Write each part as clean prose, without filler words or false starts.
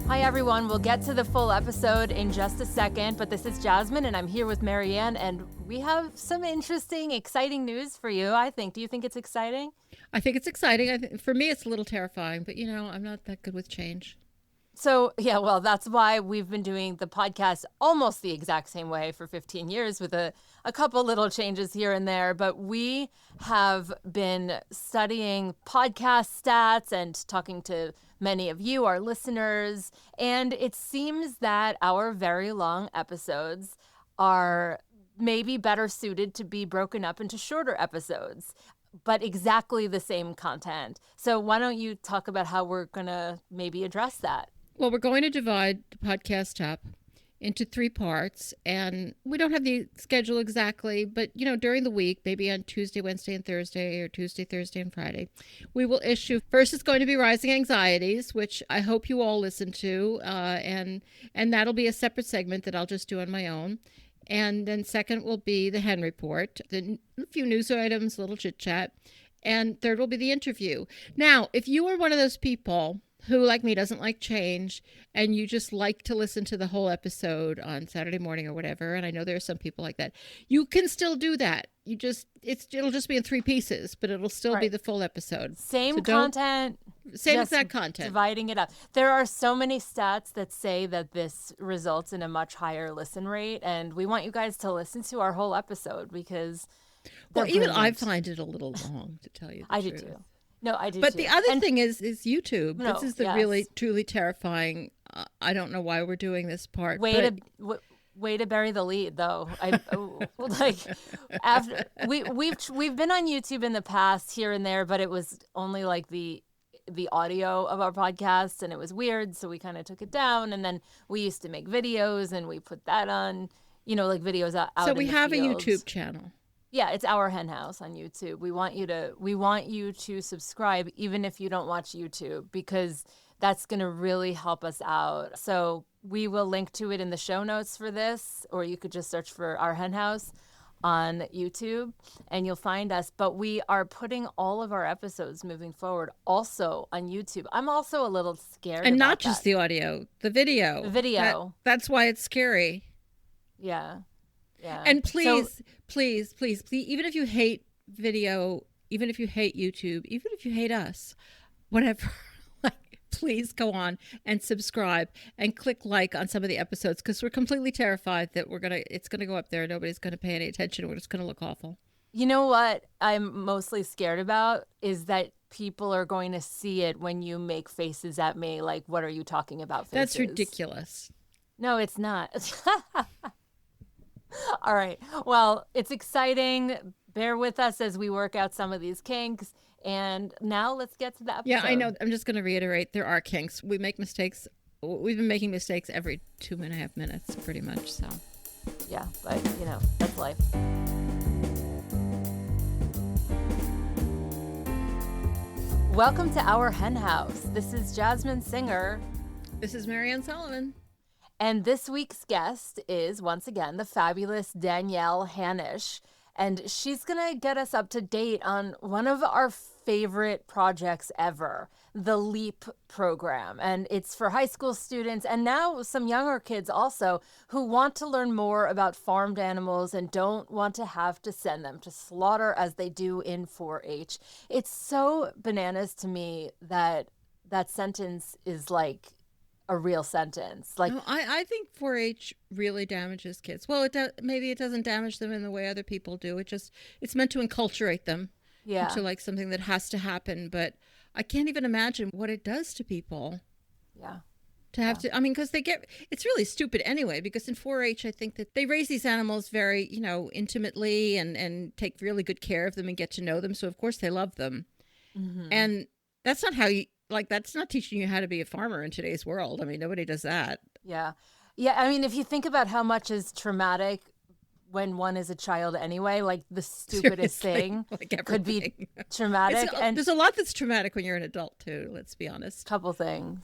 Hi, everyone. We'll get to the full episode in just a second, but this is Jasmine, and I'm here with Marianne, and we have some interesting, exciting news for you, I think. Do you think it's exciting? I think it's exciting. For me, it's a little terrifying, but I'm not that good with change. So, yeah, well, that's why we've been doing the podcast almost the exact same way for 15 years with a couple little changes here and there. But we have been studying podcast stats and talking to many of you, our listeners. And it seems that our very long episodes are maybe better suited to be broken up into shorter episodes, but exactly the same content. So why don't you talk about how we're going to maybe address that? Well, we're going to divide the podcast up into 3 parts, and we don't have the schedule exactly, but during the week, maybe on Tuesday, Wednesday, and Thursday, or Tuesday, Thursday, and Friday, we will issue. First, it's going to be Rising Anxieties, which I hope you all listen to, and that'll be a separate segment that I'll just do on my own. And then second will be the Hen Report, a few news items, a little chit chat, and third will be the interview. Now, if you are one of those people who, like me, doesn't like change, and you just like to listen to the whole episode on Saturday morning or whatever, and I know there are some people like that, you can still do that. It'll just be in 3 pieces, but it'll still be the full episode. Same content. Same exact content. Dividing it up. There are so many stats that say that this results in a much higher listen rate, and we want you guys to listen to our whole episode because even I find it a little long, to tell you the truth. I do too. No, I do. But too. the other thing is YouTube. No, this is the really, truly terrifying. I don't know why we're doing this part. Way to bury the lead, though. We've been on YouTube in the past here and there, but it was only like the audio of our podcast, and it was weird, so we kind of took it down. And then we used to make videos, and we put that on, like videos out. So we have a YouTube channel. Yeah, it's Our Hen House on YouTube. We want you to subscribe even if you don't watch YouTube, because that's going to really help us out. So we will link to it in the show notes for this, or you could just search for Our Hen House on YouTube and you'll find us. But we are putting all of our episodes moving forward also on YouTube. I'm also a little scared and about not just the audio, the video. The video. That's why it's scary. Yeah. Yeah. And please, even if you hate video, even if you hate YouTube, even if you hate us, whatever, please go on and subscribe and click like on some of the episodes, because we're completely terrified that it's gonna go up there and nobody's gonna pay any attention. We're just gonna look awful. You know what I'm mostly scared about is that people are going to see it when you make faces at me, like, what are you talking about? Faces. That's ridiculous. No, it's not. All right. Well, it's exciting. Bear with us as we work out some of these kinks. And now let's get to the episode. Yeah, I know. I'm just going to reiterate, there are kinks. We make mistakes. We've been making mistakes every 2.5 minutes, pretty much. So, yeah, but, that's life. Welcome to Our Hen House. This is Jasmine Singer. This is Marianne Solomon. And this week's guest is, once again, the fabulous Danielle Hanosh. And she's going to get us up to date on one of our favorite projects ever, the LEAP program. And it's for high school students and now some younger kids also who want to learn more about farmed animals and don't want to have to send them to slaughter as they do in 4-H. It's so bananas to me that that sentence is like a real sentence. Like, no, I think 4-H really damages kids. Well, maybe it doesn't damage them in the way other people do. It's meant to enculturate them into like something that has to happen. But I can't even imagine what it does to people. Yeah. To have to, because it's really stupid anyway, because in 4-H, I think that they raise these animals very, intimately and take really good care of them and get to know them. So of course they love them. Mm-hmm. And that's not how that's not teaching you how to be a farmer in today's world. Nobody does that. Yeah. Yeah. If you think about how much is traumatic when one is a child anyway, like the stupidest thing could be traumatic. And there's a lot that's traumatic when you're an adult too, let's be honest. Couple things.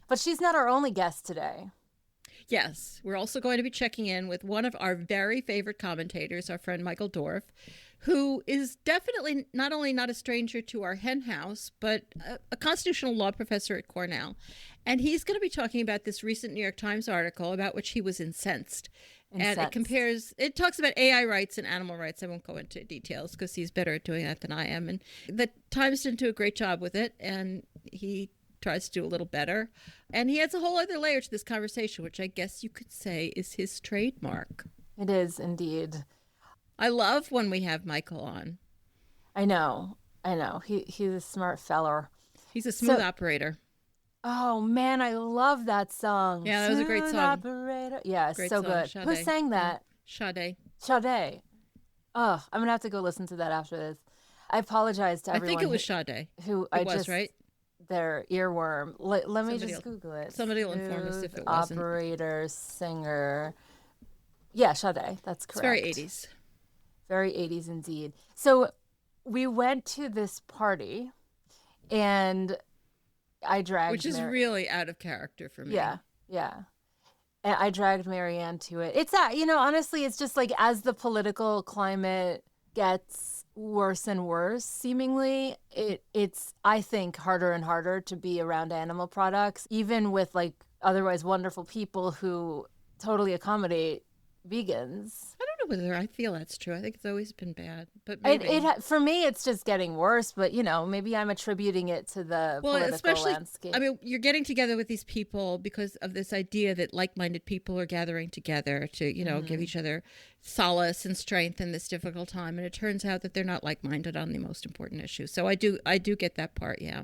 But she's not our only guest today. Yes. We're also going to be checking in with one of our very favorite commentators, our friend Michael Dorf, who is definitely not only not a stranger to Our Hen House, but a constitutional law professor at Cornell. And he's going to be talking about this recent New York Times article about which he was incensed. And it talks about AI rights and animal rights. I won't go into details because he's better at doing that than I am. And the Times didn't do a great job with it. And he tries to do a little better. And he adds a whole other layer to this conversation, which I guess you could say is his trademark. It is indeed. I love when we have Michael on. I know. He's a smart feller. He's a smooth operator. Oh man, I love that song. Yeah, that was a great song. Operator. Yeah, great so song. good. Sade. Who sang that? Sade. Sade. Oh, I'm gonna have to go listen to that after this. I apologize to everyone. I think it was Sade. Right? Their earworm. Let me just Google it. Somebody will inform us if it wasn't. Operator, singer. Yeah, Sade. That's correct. It's very 80s. Very 80s indeed. So we went to this party, and I dragged Which is really out of character for me. Yeah. And I dragged Marianne to it. It's honestly, it's just like as the political climate gets worse and worse, seemingly, it's I think harder and harder to be around animal products, even with like otherwise wonderful people who totally accommodate vegans. I don't know whether I feel that's true. I think it's always been bad, but for me, it's just getting worse. But maybe I'm attributing it to the political landscape. I mean, you're getting together with these people because of this idea that like-minded people are gathering together to, give each other solace and strength in this difficult time. And it turns out that they're not like-minded on the most important issue. So I do get that part. Yeah.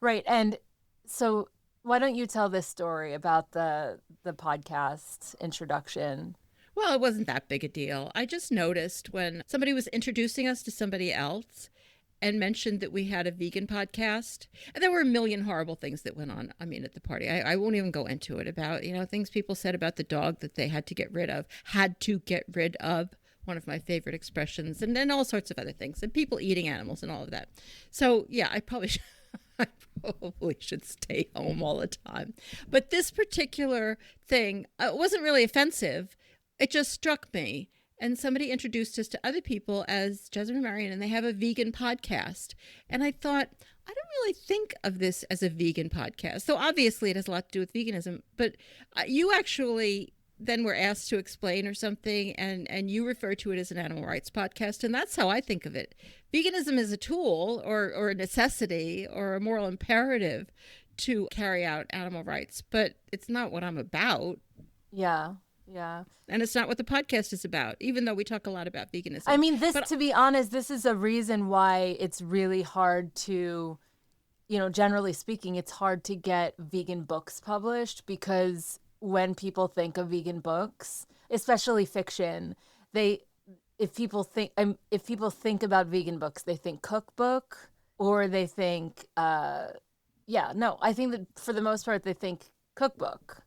Right. And so why don't you tell this story about the podcast introduction? Well, it wasn't that big a deal. I just noticed when somebody was introducing us to somebody else and mentioned that we had a vegan podcast, and there were a million horrible things that went on, at the party. I won't even go into it about, things people said about the dog that they had to get rid of, one of my favorite expressions, and then all sorts of other things, and people eating animals and all of that. So, yeah, I probably should stay home all the time. But this particular thing wasn't really offensive. It just struck me. And somebody introduced us to other people as Jasmine and Marion, and they have a vegan podcast. And I thought, I don't really think of this as a vegan podcast. So obviously it has a lot to do with veganism. But you actually then were asked to explain or something, and you refer to it as an animal rights podcast. And that's how I think of it. Veganism is a tool or a necessity or a moral imperative to carry out animal rights. But it's not what I'm about. Yeah. Yeah. And it's not what the podcast is about, even though we talk a lot about veganism. I mean, to be honest, this is a reason why it's really hard to, generally speaking, it's hard to get vegan books published, because when people think of vegan books, especially fiction, if people think about vegan books, they think cookbook, or they think, I think that for the most part, they think cookbook.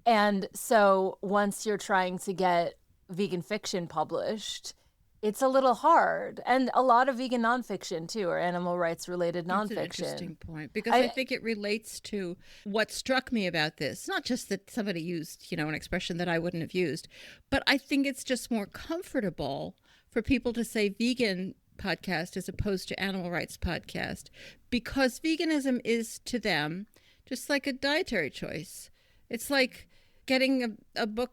And so once you're trying to get vegan fiction published, it's a little hard. And a lot of vegan nonfiction, too, or animal rights related nonfiction. That's an interesting point, because I think it relates to what struck me about this. Not just that somebody used, an expression that I wouldn't have used, but I think it's just more comfortable for people to say vegan podcast as opposed to animal rights podcast, because veganism is to them just like a dietary choice. It's like getting a book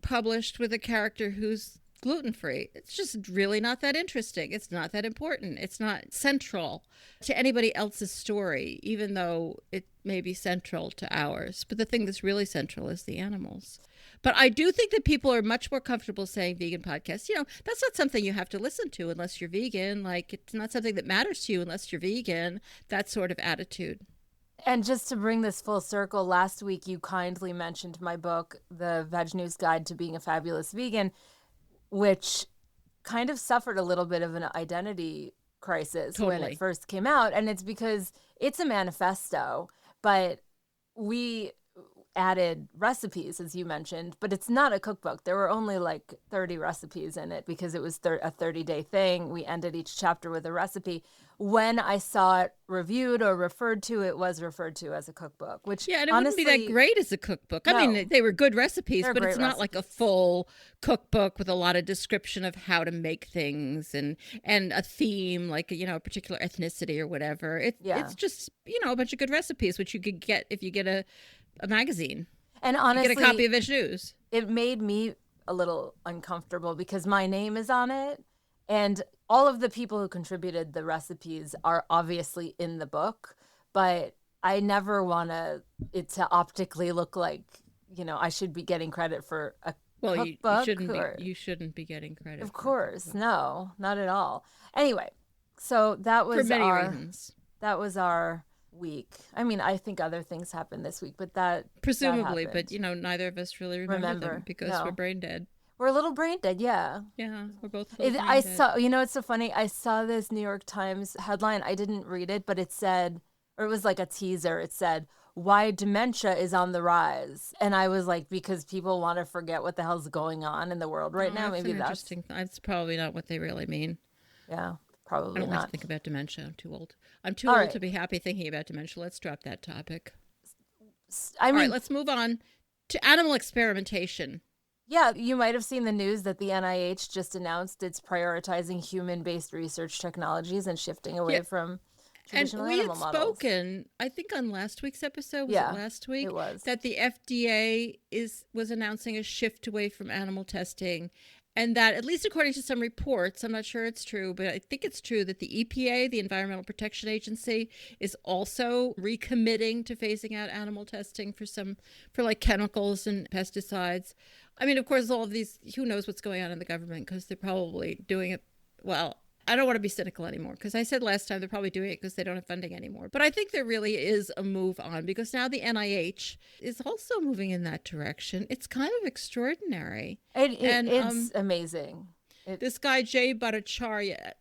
published with a character who's gluten-free. It's just really not that interesting. It's not that important. It's not central to anybody else's story, even though it may be central to ours. But the thing that's really central is the animals. But I do think that people are much more comfortable saying vegan podcast. That's not something you have to listen to unless you're vegan. Like, it's not something that matters to you unless you're vegan. That sort of attitude. And just to bring this full circle, last week you kindly mentioned my book, The Veg News Guide to Being a Fabulous Vegan, which kind of suffered a little bit of an identity crisis when it first came out. And it's because it's a manifesto, but added recipes, as you mentioned, but it's not a cookbook. There were only like 30 recipes in it because it was a 30-day thing. We ended each chapter with a recipe. When I saw it reviewed or referred to, it was referred to as a cookbook, which Yeah, and it honestly, wouldn't be that great as a cookbook. I no, mean, they were good recipes, they're but it's great not like a recipes. full cookbook with a lot of description of how to make things and a theme, like, you know, a particular ethnicity or whatever. Yeah. It's just, you know, a bunch of good recipes, which you could get if you get a magazine. And You honestly, get a copy of Veg News. it made me a little uncomfortable because my name is on it, and all of the people who contributed the recipes are obviously in the book, but I never want it to optically look like, you know, I should be getting credit for a Well, cookbook. you shouldn't be getting credit. Of course, no, not at all. Anyway, so that was for many reasons. That was our week. I mean, I think other things happened this week, but that presumably, that but you know, neither of us really remember them because we're brain dead. We're a little brain dead, yeah. Yeah, we're both. I saw, you know, it's so funny. I saw this New York Times headline. I didn't read it, but it said, or it was like a teaser. It said, "Why dementia is on the rise," and I was like, because people want to forget what the hell's going on in the world right now. Maybe that's interesting. That's probably not what they really mean. Yeah. Probably I don't not. like to think about dementia. I'm too old. I'm too old to be happy thinking about dementia. Let's drop that topic. All right, let's move on to animal experimentation. Yeah, you might have seen the news that the NIH just announced it's prioritizing human-based research technologies and shifting away from traditional animal models. And we had spoken, I think on last week's episode, was it last week? It was. That the FDA was announcing a shift away from animal testing. And that, at least according to some reports, I'm not sure it's true, but I think it's true that the EPA, the Environmental Protection Agency, is also recommitting to phasing out animal testing for like chemicals and pesticides. I mean, of course, all of these, who knows what's going on in the government, because they're probably doing it, well, I don't want to be cynical anymore, because I said last time they're probably doing it because they don't have funding anymore. But I think there really is a move on, because now the NIH is also moving in that direction. It's kind of extraordinary. It's amazing. This guy, Jay Bhattacharya,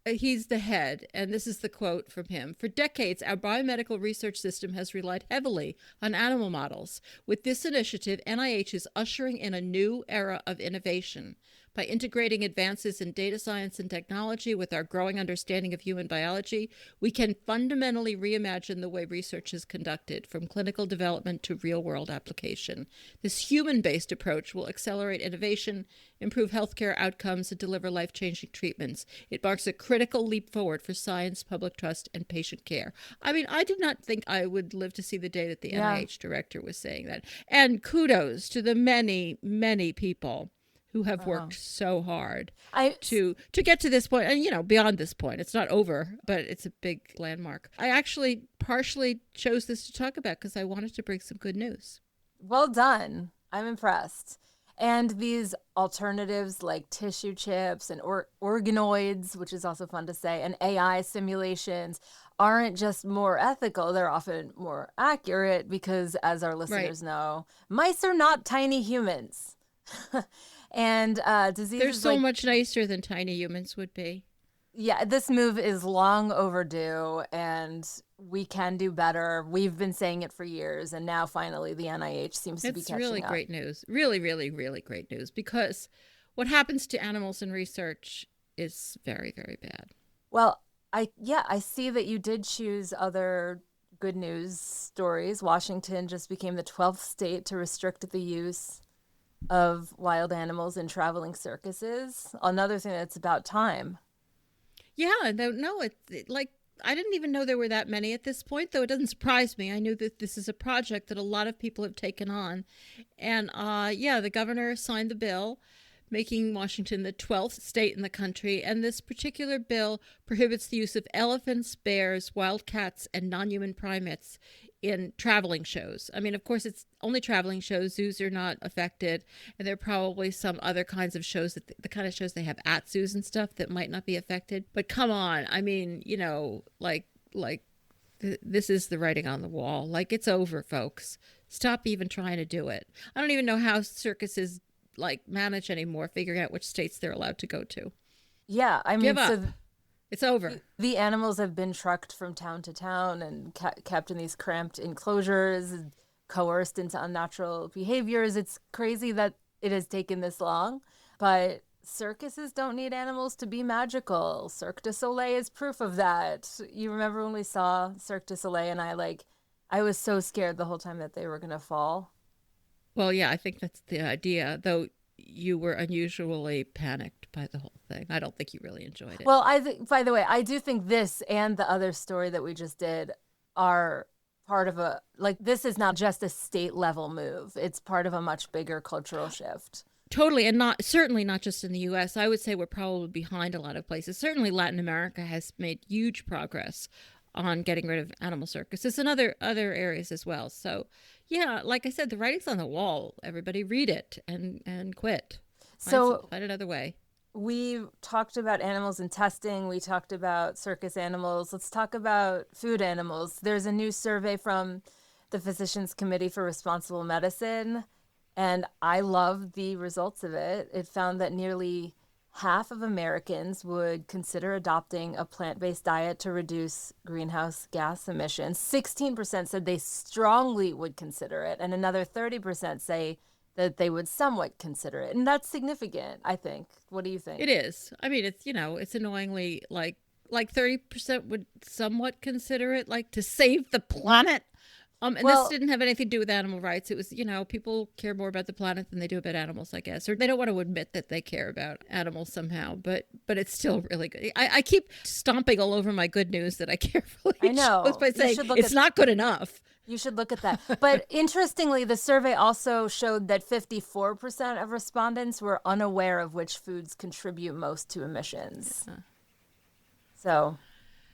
he's the head, and this is the quote from him. "For decades, our biomedical research system has relied heavily on animal models. With this initiative, NIH is ushering in a new era of innovation. By integrating advances in data science and technology with our growing understanding of human biology, we can fundamentally reimagine the way research is conducted, from clinical development to real-world application. This human-based approach will accelerate innovation, improve healthcare outcomes, and deliver life-changing treatments. It marks a critical leap forward for science, public trust, and patient care." I mean, I did not think I would live to see the day that the NIH director was saying that. And kudos to the many, many people who have worked so hard to get to this point. And, you know, beyond this point, it's not over, but it's a big landmark. I actually partially chose this to talk about because I wanted to bring some good news. Well done. I'm impressed. And these alternatives like tissue chips and organoids, which is also fun to say, and AI simulations aren't just more ethical, they're often more accurate because, as our listeners know, mice are not tiny humans. And diseases, they're so much nicer than tiny humans would be. Yeah, this move is long overdue, and we can do better. We've been saying it for years, and now finally the NIH seems to be catching up. It's really great news. Really, really, really great news, because what happens to animals in research is very, very bad. Well, I see that you did choose other good news stories. Washington just became the 12th state to restrict the use of wild animals in traveling circuses. Another thing that's about time. Yeah, no, like, I didn't even know there were that many at this point, though it doesn't surprise me. I knew that this is a project that a lot of people have taken on. And the governor signed the bill, making Washington the 12th state in the country. And this particular bill prohibits the use of elephants, bears, wild cats, and non-human primates in traveling shows. I mean, of course, it's only traveling shows. Zoos are not affected. And there are probably some other kinds of shows, that the kind of shows they have at zoos and stuff, that might not be affected. But come on. I mean, you know, this is the writing on the wall. Like, it's over, folks. Stop even trying to do it. I don't even know how circuses manage anymore, figuring out which states they're allowed to go to. Yeah, I mean, give up. It's over. The animals have been trucked from town to town and kept in these cramped enclosures. coerced into unnatural behaviors. It's crazy that it has taken this long, but circuses don't need animals to be magical. Cirque du Soleil is proof of that. You remember when we saw Cirque du Soleil, and I was so scared the whole time that they were going to fall. Well, yeah, I think that's the idea, though you were unusually panicked by the whole thing. I don't think you really enjoyed it. Well, by the way, I do think this and the other story that we just did are part of this is not just a state level move. It's part of a much bigger cultural shift. Totally, and certainly not just in the U.S. I would say we're probably behind a lot of places. Certainly, Latin America has made huge progress on getting rid of animal circuses and other areas as well. So, yeah, like I said, the writing's on the wall. Everybody read it and quit. Find another way. We talked about animals in testing. We talked about circus animals. Let's talk about food animals. There's a new survey from the Physicians Committee for Responsible Medicine, and I love the results of it. It found that nearly half of Americans would consider adopting a plant-based diet to reduce greenhouse gas emissions. 16% said they strongly would consider it, and another 30% say that they would somewhat consider it. And that's significant, I think. What do you think? It is. I mean, it's annoyingly like 30% would somewhat consider it, like to save the planet. This didn't have anything to do with animal rights. It was, people care more about the planet than they do about animals, I guess. Or they don't want to admit that they care about animals somehow. But it's still really good. I keep stomping all over my good news that I carefully chose by saying it's not good enough. You should look at that. But interestingly, the survey also showed that 54% of respondents were unaware of which foods contribute most to emissions. Yeah. So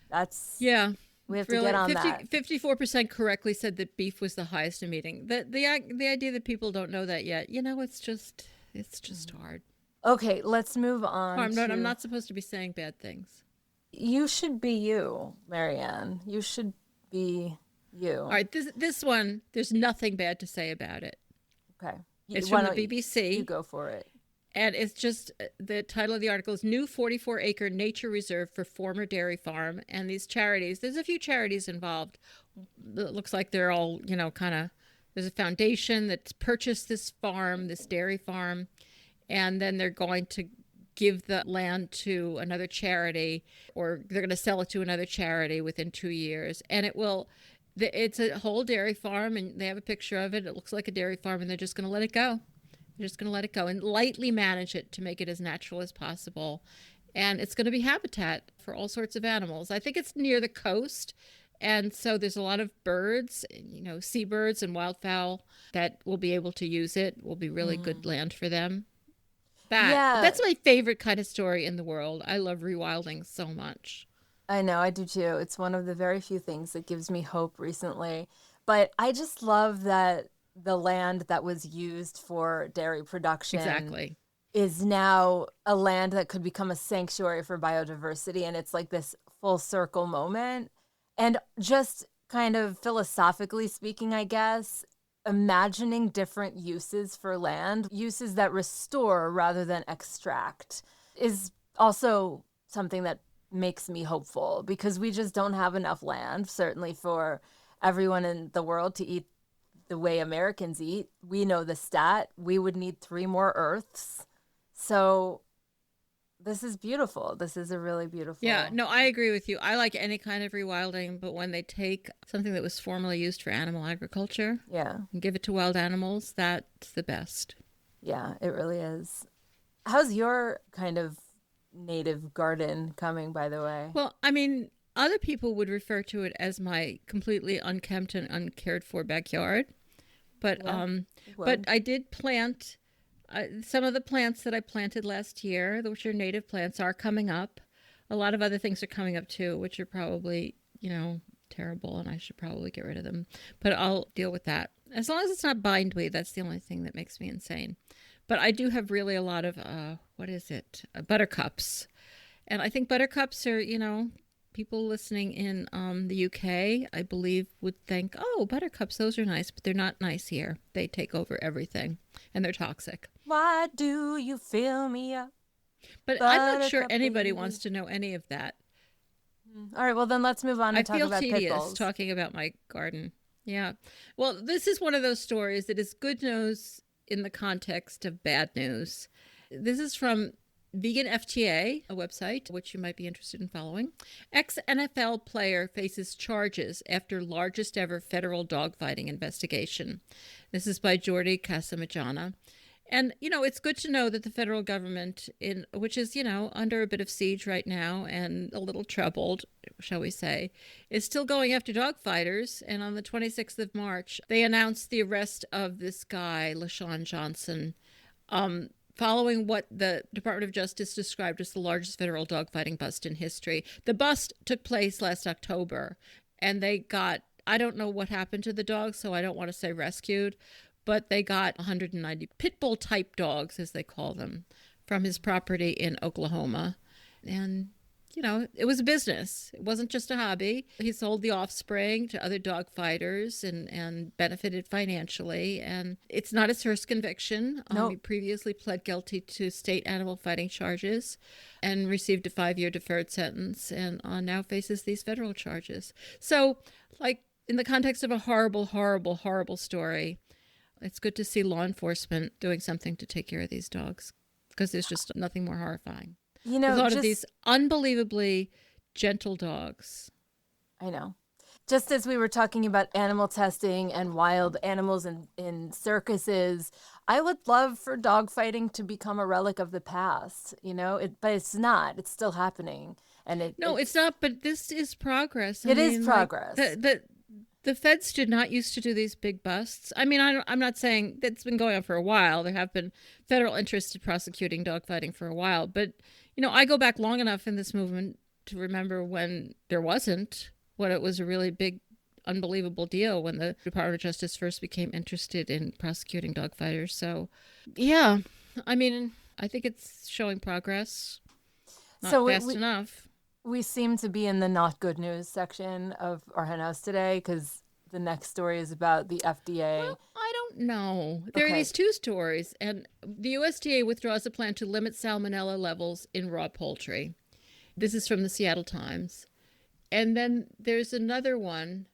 that's... Yeah. We have to get on that. 54% correctly said that beef was the highest emitting. The idea that people don't know that yet, it's just hard. Okay, let's move on. I'm not supposed to be saying bad things. You should be you, Marianne. You should be you. All right, this one, there's nothing bad to say about it. Okay. It's from the BBC. You go for it. And it's just, the title of the article is New 44-Acre Nature Reserve for Former Dairy Farm. And these charities, there's a few charities involved. It looks like they're all, there's a foundation that's purchased this farm, this dairy farm. And then they're going to give the land to another charity, or they're going to sell it to another charity within 2 years. And it's a whole dairy farm, and they have a picture of it. It looks like a dairy farm, and they're just going to let it go. They're just going to let it go and lightly manage it to make it as natural as possible. And it's going to be habitat for all sorts of animals. I think it's near the coast. And so there's a lot of birds, seabirds and wildfowl that will be able to use it. Will be really good land for them. That's my favorite kind of story in the world. I love rewilding so much. I know, I do too. It's one of the very few things that gives me hope recently. But I just love that the land that was used for dairy production is now a land that could become a sanctuary for biodiversity. And it's like this full circle moment. And just kind of philosophically speaking, I guess, imagining different uses for land, uses that restore rather than extract, is also something that makes me hopeful, because we just don't have enough land, certainly for everyone in the world to eat the way Americans eat. We know the stat. We would need 3 more Earths. So this is beautiful. This is a really beautiful... Yeah, no, I agree with you. I like any kind of rewilding, but when they take something that was formerly used for animal agriculture and give it to wild animals, that's the best. Yeah, it really is. How's your kind of native garden coming, by the way? Well, I mean, other people would refer to it as my completely unkempt and uncared for backyard. But but I did plant some of the plants that I planted last year, which are native plants, are coming up. A lot of other things are coming up too, which are probably, terrible, and I should probably get rid of them. But I'll deal with that. As long as it's not bindweed, that's the only thing that makes me insane. But I do have really a lot of, buttercups. And I think buttercups are, people listening in the UK, I believe, would think, oh, buttercups, those are nice, but they're not nice here. They take over everything, and they're toxic. Why do you fill me up? But I'm not sure anybody wants to know any of that. All right, well, then let's move on and talk about pickles. I feel tedious talking about my garden. Yeah. Well, this is one of those stories that is good news in the context of bad news. This is from Vegan FTA, a website which you might be interested in following. Ex NFL player faces charges after largest ever federal dogfighting investigation. This is by Jordi Casamajana. And, it's good to know that the federal government, which is, under a bit of siege right now and a little troubled, shall we say, is still going after dog fighters. And on the 26th of March, they announced the arrest of this guy, LaShawn Johnson, following what the Department of Justice described as the largest federal dogfighting bust in history. The bust took place last October, and they got, I don't know what happened to the dogs, so I don't want to say rescued, but they got 190 pit bull type dogs, as they call them, from his property in Oklahoma. And, it was a business. It wasn't just a hobby. He sold the offspring to other dog fighters and benefited financially. And it's not his first conviction. No. He previously pled guilty to state animal fighting charges and received a 5-year deferred sentence, and now faces these federal charges. So, in the context of a horrible, horrible, horrible story, it's good to see law enforcement doing something to take care of these dogs, because there's just nothing more horrifying. The thought of these unbelievably gentle dogs. I know. Just as we were talking about animal testing and wild animals in circuses, I would love for dog fighting to become a relic of the past, but it's not. It's still happening. And it's not, but this is progress. It is progress. The feds did not used to do these big busts. I mean, I'm not saying that's been going on for a while. There have been federal interests in prosecuting dogfighting for a while. But, I go back long enough in this movement to remember when there wasn't, when it was a really big, unbelievable deal when the Department of Justice first became interested in prosecuting dogfighters. So, yeah, I mean, I think it's showing progress. Not fast enough. We seem to be in the not good news section of Our Hen House today, because the next story is about the FDA. Well, I don't know. There are these two stories, and the USDA withdraws a plan to limit salmonella levels in raw poultry. This is from the Seattle Times. And then there's another one.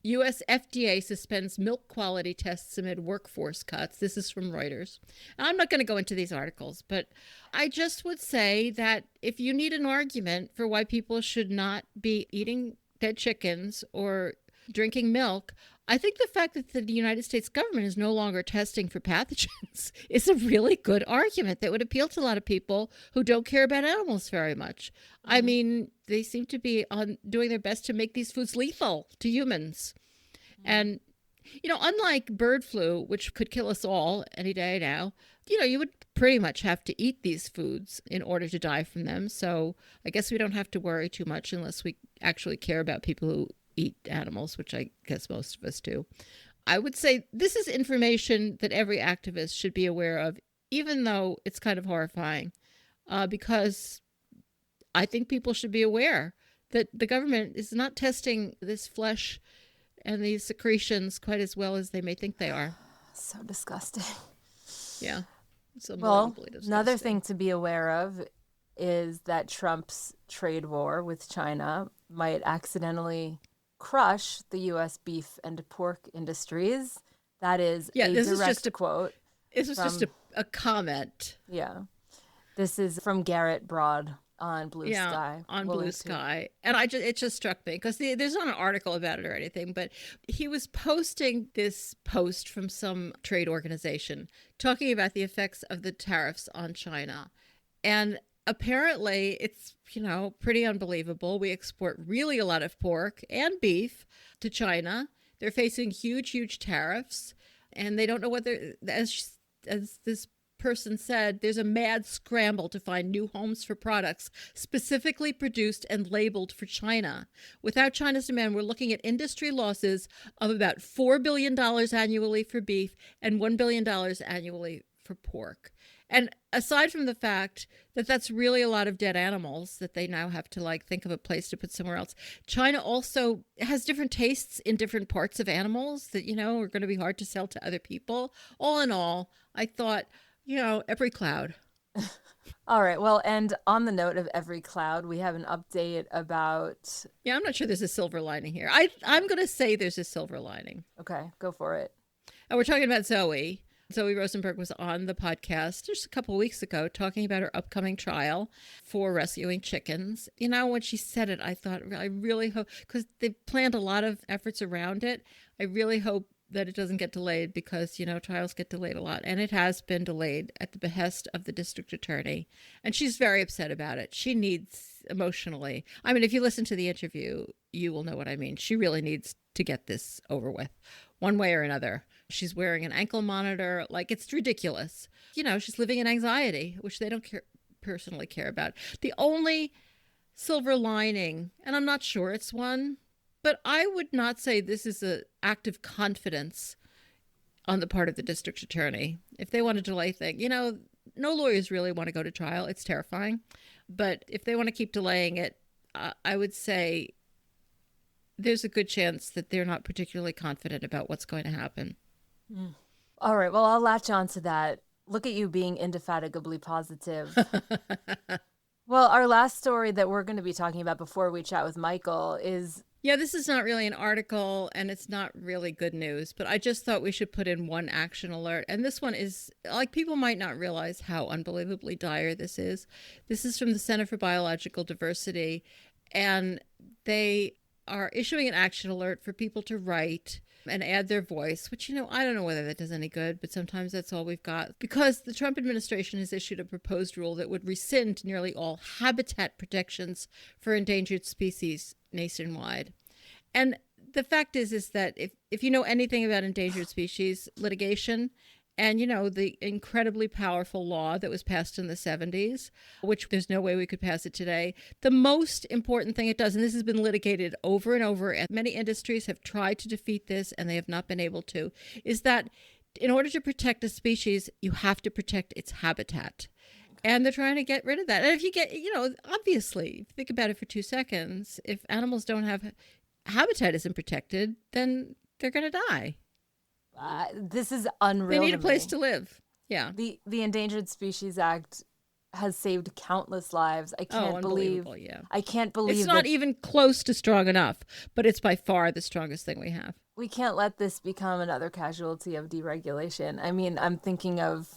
U.S. FDA suspends milk quality tests amid workforce cuts. This is from Reuters. I'm not going to go into these articles, but I just would say that if you need an argument for why people should not be eating dead chickens or drinking milk, I think the fact that the United States government is no longer testing for pathogens is a really good argument that would appeal to a lot of people who don't care about animals very much. Mm-hmm. I mean, they seem to be doing their best to make these foods lethal to humans. Mm-hmm. And, unlike bird flu, which could kill us all any day now, you would pretty much have to eat these foods in order to die from them. So I guess we don't have to worry too much unless we actually care about people who eat animals, which I guess most of us do. I would say this is information that every activist should be aware of, even though it's kind of horrifying, because I think people should be aware that the government is not testing this flesh and these secretions quite as well as they may think they are. So disgusting. Yeah. Well, another thing to be aware of is that Trump's trade war with China might accidentally crush the U.S. beef and pork industries. That is a direct quote. This was just a comment. Yeah. This is from Garrett Broad on Blue Sky. On Blue Sky. And it just struck me because there's not an article about it or anything, but he was posting this post from some trade organization talking about the effects of the tariffs on China. And apparently it's, pretty unbelievable. We export really a lot of pork and beef to China. They're facing huge, huge tariffs, and they don't know what as this person said, there's a mad scramble to find new homes for products specifically produced and labeled for China. Without China's demand, we're looking at industry losses of about $4 billion annually for beef and $1 billion annually for pork. And aside from the fact that that's really a lot of dead animals that they now have to think of a place to put somewhere else, China also has different tastes in different parts of animals that, are going to be hard to sell to other people. All in all, I thought, every cloud. All right. Well, and on the note of every cloud, we have an update about. Yeah, I'm not sure there's a silver lining here. I'm going to say there's a silver lining. Okay, go for it. And we're talking about Zoe. Zoe Rosenberg was on the podcast just a couple of weeks ago talking about her upcoming trial for rescuing chickens. You know, when she said it, I thought, I really hope, because they've planned a lot of efforts around it. I really hope that it doesn't get delayed because, you know, trials get delayed a lot. And it has been delayed at the behest of the district attorney. And she's very upset about it. She needs emotionally. I mean, if you listen to the interview, you will know what I mean. She really needs to get this over with one way or another. She's wearing an ankle monitor. Like, it's ridiculous. You know, she's living in anxiety, which they don't personally care about. The only silver lining, and I'm not sure it's one, but I would not say this is an act of confidence on the part of the district attorney. If they want to delay things, you know, no lawyers really want to go to trial. It's terrifying. But if they want to keep delaying it, I would say there's a good chance that they're not particularly confident about what's going to happen. All right. Well, I'll latch on to that. Look at you being indefatigably positive. Well, our last story that we're going to be talking about before we chat with Michael is. Yeah, this is not really an article and it's not really good news, but I just thought we should put in one action alert. And this one is, like, people might not realize how unbelievably dire this is. This is from the Center for Biological Diversity, and they are issuing an action alert for people to write and add their voice, which, you know, I don't know whether that does any good, but sometimes that's all we've got. Because the Trump administration has issued a proposed rule that would rescind nearly all habitat protections for endangered species nationwide. And the fact is that if you know anything about endangered species litigation, and, you know, the incredibly powerful law that was passed in the 70s, which there's no way we could pass it today. The most important thing it does, and this has been litigated over and over, and many industries have tried to defeat this and they have not been able to, is that in order to protect a species, you have to protect its habitat. And they're trying to get rid of that. And if you get, you know, obviously, think about it for 2 seconds. If animals don't have habitat isn't protected, then they're going to die. This is unreal. They need a place to live. Yeah. The Endangered Species Act has saved countless lives. I can't believe. Yeah. I can't believe it's not even close to strong enough, but it's by far the strongest thing we have. We can't let this become another casualty of deregulation. I mean, I'm thinking of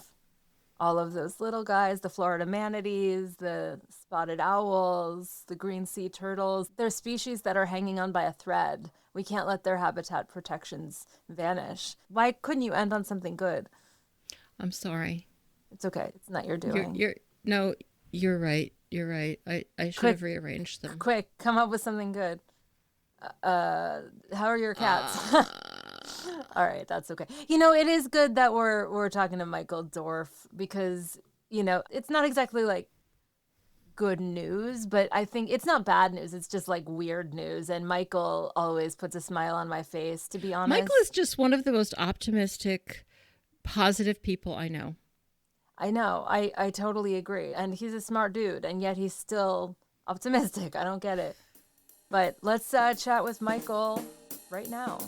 all of those little guys, the Florida manatees, the spotted owls, the green sea turtles. They're species that are hanging on by a thread. We can't let their habitat protections vanish. Why couldn't you end on something good? I'm sorry. It's okay. It's not your doing. You're right. You're right. I should have rearranged them. Quick, come up with something good. How are your cats? All right, that's okay. You know, it is good that we're talking to Michael Dorf because, you know, it's not exactly like good news, but I think it's not bad news. It's just like weird news. And Michael always puts a smile on my face, to be honest. Michael is just one of the most optimistic, positive people I know. I know. I totally agree. And he's a smart dude, and yet he's still optimistic. I don't get it. But let's chat with Michael right now.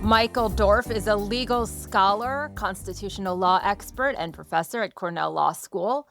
Michael Dorf is a legal scholar, constitutional law expert, and professor at Cornell Law School.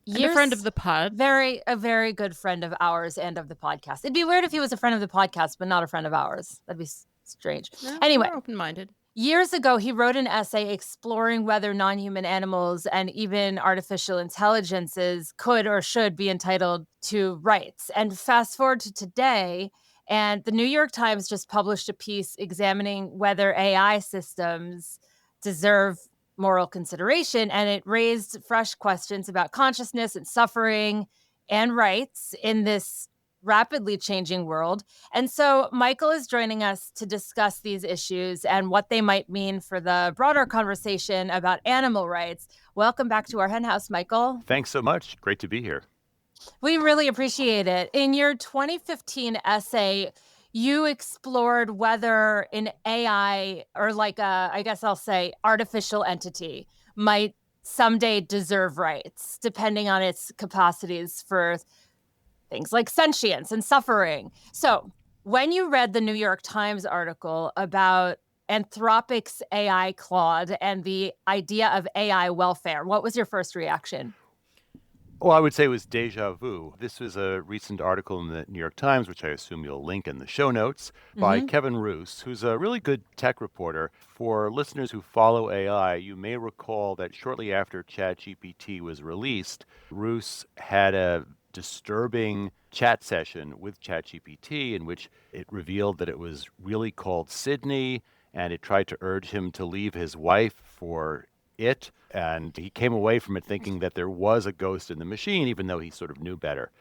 And a friend of the pod. A very good friend of ours and of the podcast. It'd be weird if he was a friend of the podcast, but not a friend of ours. That'd be strange. No, anyway, we're open-minded. Years ago, he wrote an essay exploring whether non-human animals and even artificial intelligences could or should be entitled to rights. And fast forward to today, and the New York Times just published a piece examining whether AI systems deserve moral consideration, and it raised fresh questions about consciousness and suffering and rights in this rapidly changing world. And so Michael is joining us to discuss these issues and what they might mean for the broader conversation about animal rights. Welcome back to Our Hen House, Michael. Thanks so much. Great to be here. We really appreciate it. In your 2015 essay, you explored whether an AI or I guess I'll say artificial entity might someday deserve rights, depending on its capacities for things like sentience and suffering. So when you read the New York Times article about Anthropic's AI Claude and the idea of AI welfare. What was your first reaction? Well, I would say it was deja vu. This was a recent article in the New York Times, which I assume you'll link in the show notes, by Mm-hmm. Kevin Roos, who's a really good tech reporter. For listeners who follow AI, you may recall that shortly after ChatGPT was released, Roos had a disturbing chat session with ChatGPT in which it revealed that it was really called Sydney, and it tried to urge him to leave his wife for it. And he came away from it thinking that there was a ghost in the machine, even though he sort of knew better.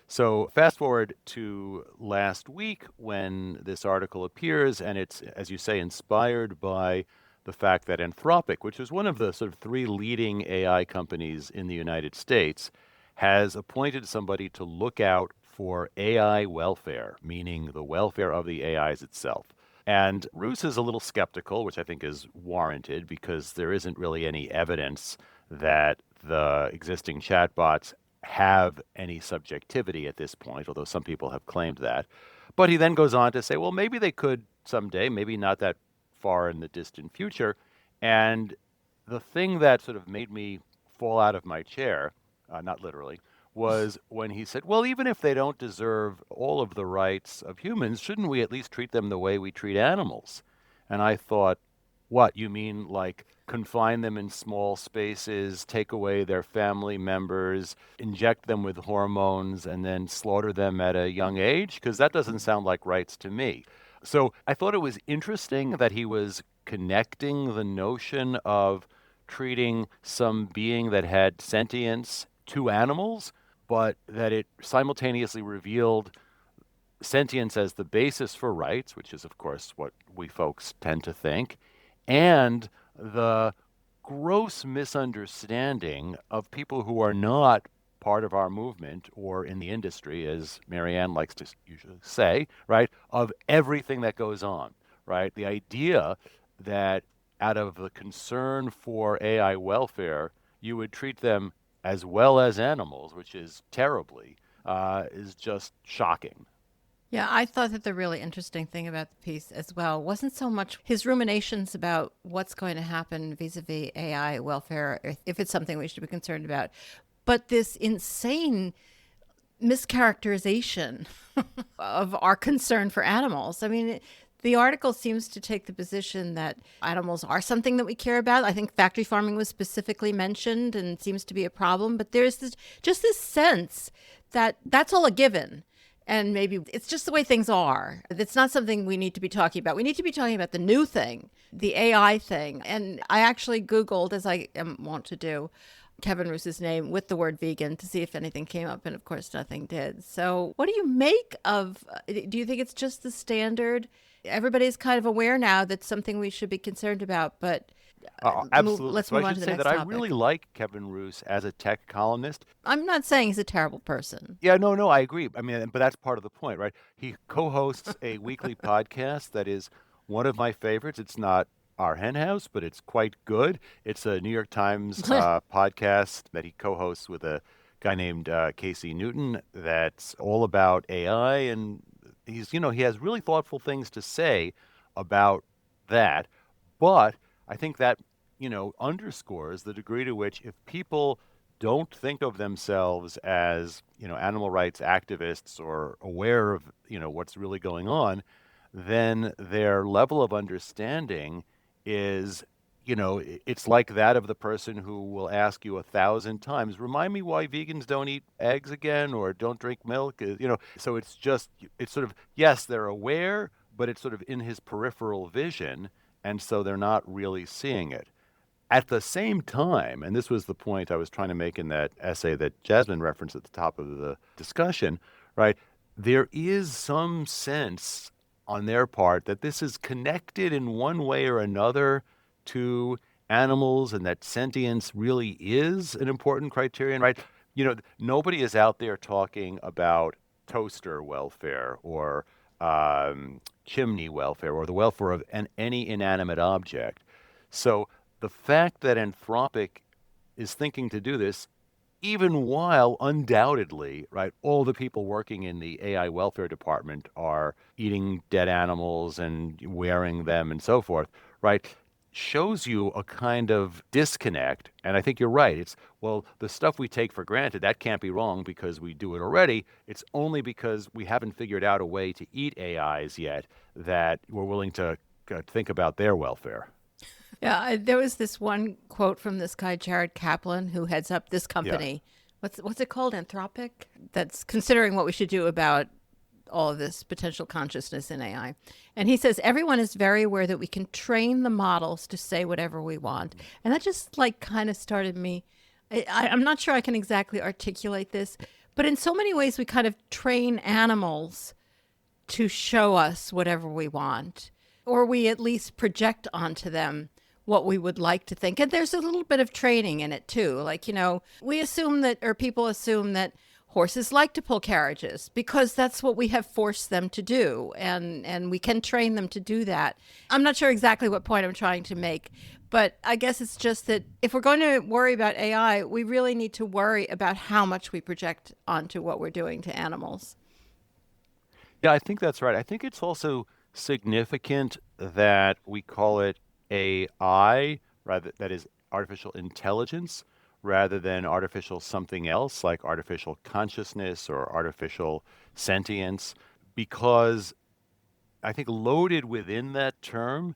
So fast forward to last week when this article appears, and it's, as you say, inspired by the fact that Anthropic, which is one of the sort of three leading AI companies in the United States, has appointed somebody to look out for AI welfare, meaning the welfare of the AIs itself. And Roos is a little skeptical, which I think is warranted because there isn't really any evidence that the existing chatbots have any subjectivity at this point, although some people have claimed that. But he then goes on to say, well, maybe they could someday, maybe not that far in the distant future. And the thing that sort of made me fall out of my chair, not literally, was when he said, well, even if they don't deserve all of the rights of humans, shouldn't we at least treat them the way we treat animals? And I thought, what, you mean like confine them in small spaces, take away their family members, inject them with hormones, and then slaughter them at a young age? Because that doesn't sound like rights to me. So I thought it was interesting that he was connecting the notion of treating some being that had sentience to animals, but that it simultaneously revealed sentience as the basis for rights, which is, of course, what we folks tend to think, and the gross misunderstanding of people who are not part of our movement or in the industry, as Marianne likes to usually say, right, of everything that goes on, right? The idea that out of the concern for AI welfare, you would treat them as well as animals, which is terribly, is just shocking. Yeah, I thought that the really interesting thing about the piece as well wasn't so much his ruminations about what's going to happen vis-a-vis AI welfare, if it's something we should be concerned about, but this insane mischaracterization of our concern for animals. I mean, the article seems to take the position that animals are something that we care about. I think factory farming was specifically mentioned and seems to be a problem, but there's just this sense that that's all a given. And maybe it's just the way things are. It's not something we need to be talking about. We need to be talking about the new thing, the AI thing. And I actually Googled, as I am wont to do, Kevin Roos's name with the word vegan to see if anything came up. And of course, nothing did. So what do you make of, do you think it's just the standard? Everybody's kind of aware now that's something we should be concerned about, but Absolutely. let's So I move on should to the say next that I topic. really like Kevin Roos as a tech columnist. I'm not saying he's a terrible person. Yeah, no, I agree. I mean, but that's part of the point, right? He co-hosts a weekly podcast that is one of my favorites. It's not Our Hen House, but it's quite good. It's a New York Times podcast that he co-hosts with a guy named Casey Newton that's all about AI. And he has really thoughtful things to say about that. But I think that, underscores the degree to which if people don't think of themselves as, animal rights activists or aware of, what's really going on, then their level of understanding is, it's like that of the person who will ask you 1,000 times, remind me why vegans don't eat eggs again or don't drink milk. So it's sort of, yes, they're aware, but it's sort of in his peripheral vision. And so they're not really seeing it. At the same time, and this was the point I was trying to make in that essay that Jasmine referenced at the top of the discussion, right? There is some sense on their part that this is connected in one way or another to animals and that sentience really is an important criterion, right? Nobody is out there talking about toaster welfare or chimney welfare or the welfare of any inanimate object. So the fact that Anthropic is thinking to do this even while undoubtedly, right, all the people working in the AI welfare department are eating dead animals and wearing them and so forth, right, shows you a kind of disconnect. And I think you're right. It's, well, the stuff we take for granted, that can't be wrong because we do it already. It's only because we haven't figured out a way to eat AIs yet that we're willing to think about their welfare. Yeah, there was this one quote from this guy, Jared Kaplan, who heads up this Yeah. company. What's it called? Anthropic? That's considering what we should do about all of this potential consciousness in AI. And he says everyone is very aware that we can train the models to say whatever we want. And that just like kind of started me. I'm not sure I can exactly articulate this, but in so many ways we kind of train animals to show us whatever we want, or we at least project onto them what we would like to think. And there's a little bit of training in it too. Like, we assume that, or people assume that horses like to pull carriages because that's what we have forced them to do. And we can train them to do that. I'm not sure exactly what point I'm trying to make, but I guess it's just that if we're going to worry about AI, we really need to worry about how much we project onto what we're doing to animals. Yeah, I think that's right. I think it's also significant that we call it AI, rather that is artificial intelligence, rather than artificial something else like artificial consciousness or artificial sentience, because I think loaded within that term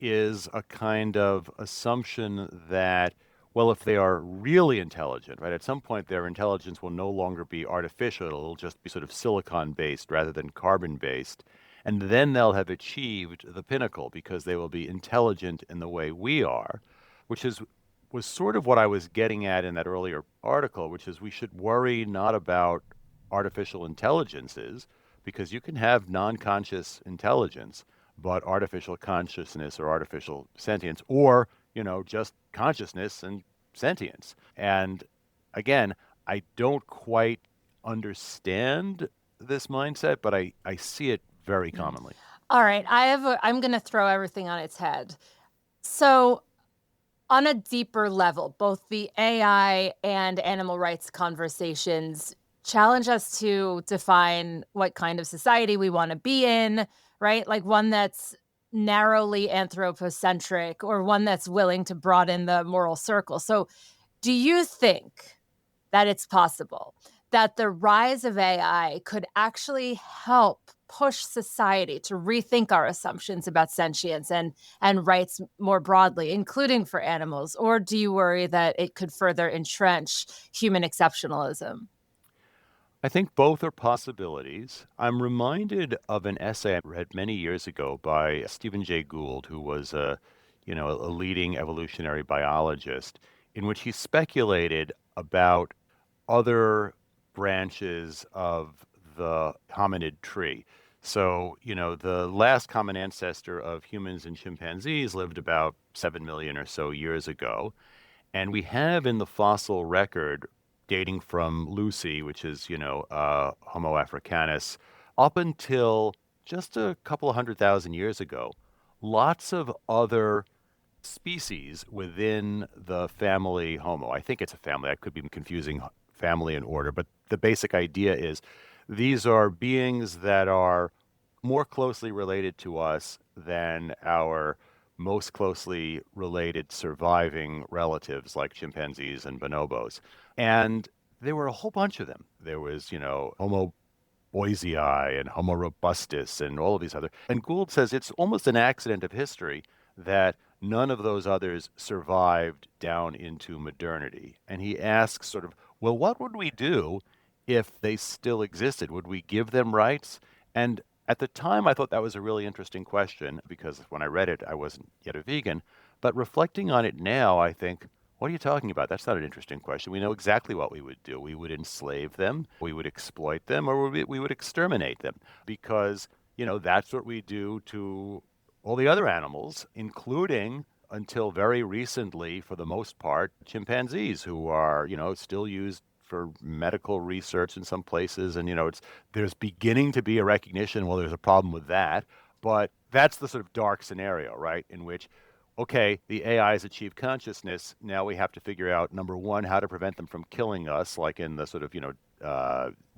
is a kind of assumption that, well, if they are really intelligent, right, at some point their intelligence will no longer be artificial. It'll just be sort of silicon based rather than carbon based. And then they'll have achieved the pinnacle because they will be intelligent in the way we are, which was sort of what I was getting at in that earlier article, which is we should worry not about artificial intelligences, because you can have non-conscious intelligence, but artificial consciousness or artificial sentience, or, just consciousness and sentience. And again, I don't quite understand this mindset, but I see it very commonly. All right, I'm going to throw everything on its head. So, on a deeper level, both the AI and animal rights conversations challenge us to define what kind of society we want to be in, right? Like one that's narrowly anthropocentric or one that's willing to broaden the moral circle. So, do you think that it's possible that the rise of AI could actually help push society to rethink our assumptions about sentience and rights more broadly, including for animals? Or do you worry that it could further entrench human exceptionalism? I think both are possibilities. I'm reminded of an essay I read many years ago by Stephen Jay Gould, who was a leading evolutionary biologist, in which he speculated about other branches of the hominid tree. So, the last common ancestor of humans and chimpanzees lived about 7 million or so years ago. And we have in the fossil record, dating from Lucy, which is, Homo africanus, up until just a couple of 100,000 years ago, lots of other species within the family Homo. I think it's a family. I could be confusing family and order, but the basic idea is these are beings that are more closely related to us than our most closely related surviving relatives like chimpanzees and bonobos. And there were a whole bunch of them. There was, Homo boisei and Homo robustus and all of these other. And Gould says it's almost an accident of history that none of those others survived down into modernity. And he asks sort of, well, what would we do if they still existed? Would we give them rights? And at the time, I thought that was a really interesting question because when I read it, I wasn't yet a vegan. But reflecting on it now, I think, what are you talking about? That's not an interesting question. We know exactly what we would do. We would enslave them, we would exploit them, or we would exterminate them because, that's what we do to all the other animals, including until very recently, for the most part, chimpanzees who are, still used for medical research in some places. And, there's beginning to be a recognition, well, there's a problem with that. But that's the sort of dark scenario, right, in which okay, the AIs achieve consciousness. Now we have to figure out, number one, how to prevent them from killing us, like in the sort of,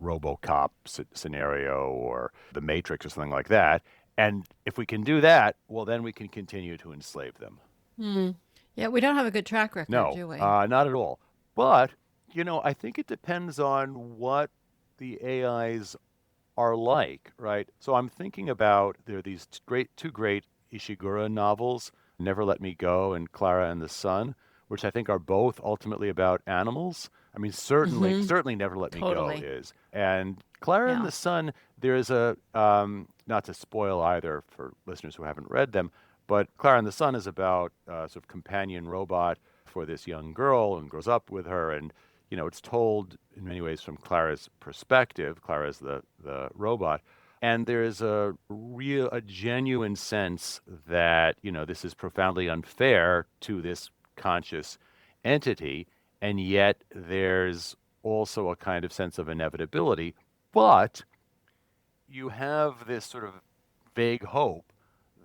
RoboCop scenario or the Matrix or something like that. And if we can do that, well, then we can continue to enslave them. Hmm. Yeah, we don't have a good track record, No, do we? not at all. But, I think it depends on what the AIs are like, right? So I'm thinking about there are these two great Ishiguro novels, Never Let Me Go and Clara and the Sun, which I think are both ultimately about animals. I mean, certainly, Hmm. certainly Never Let Me Go Totally. is. And Clara and Yeah. the Sun, there's not to spoil either for listeners who haven't read them, but Clara and the Sun is about a sort of companion robot for this young girl and grows up with her. And it's told in many ways from Clara's perspective. Clara's the robot. And there's a genuine sense that, this is profoundly unfair to this conscious entity. And yet there's also a kind of sense of inevitability. But you have this sort of vague hope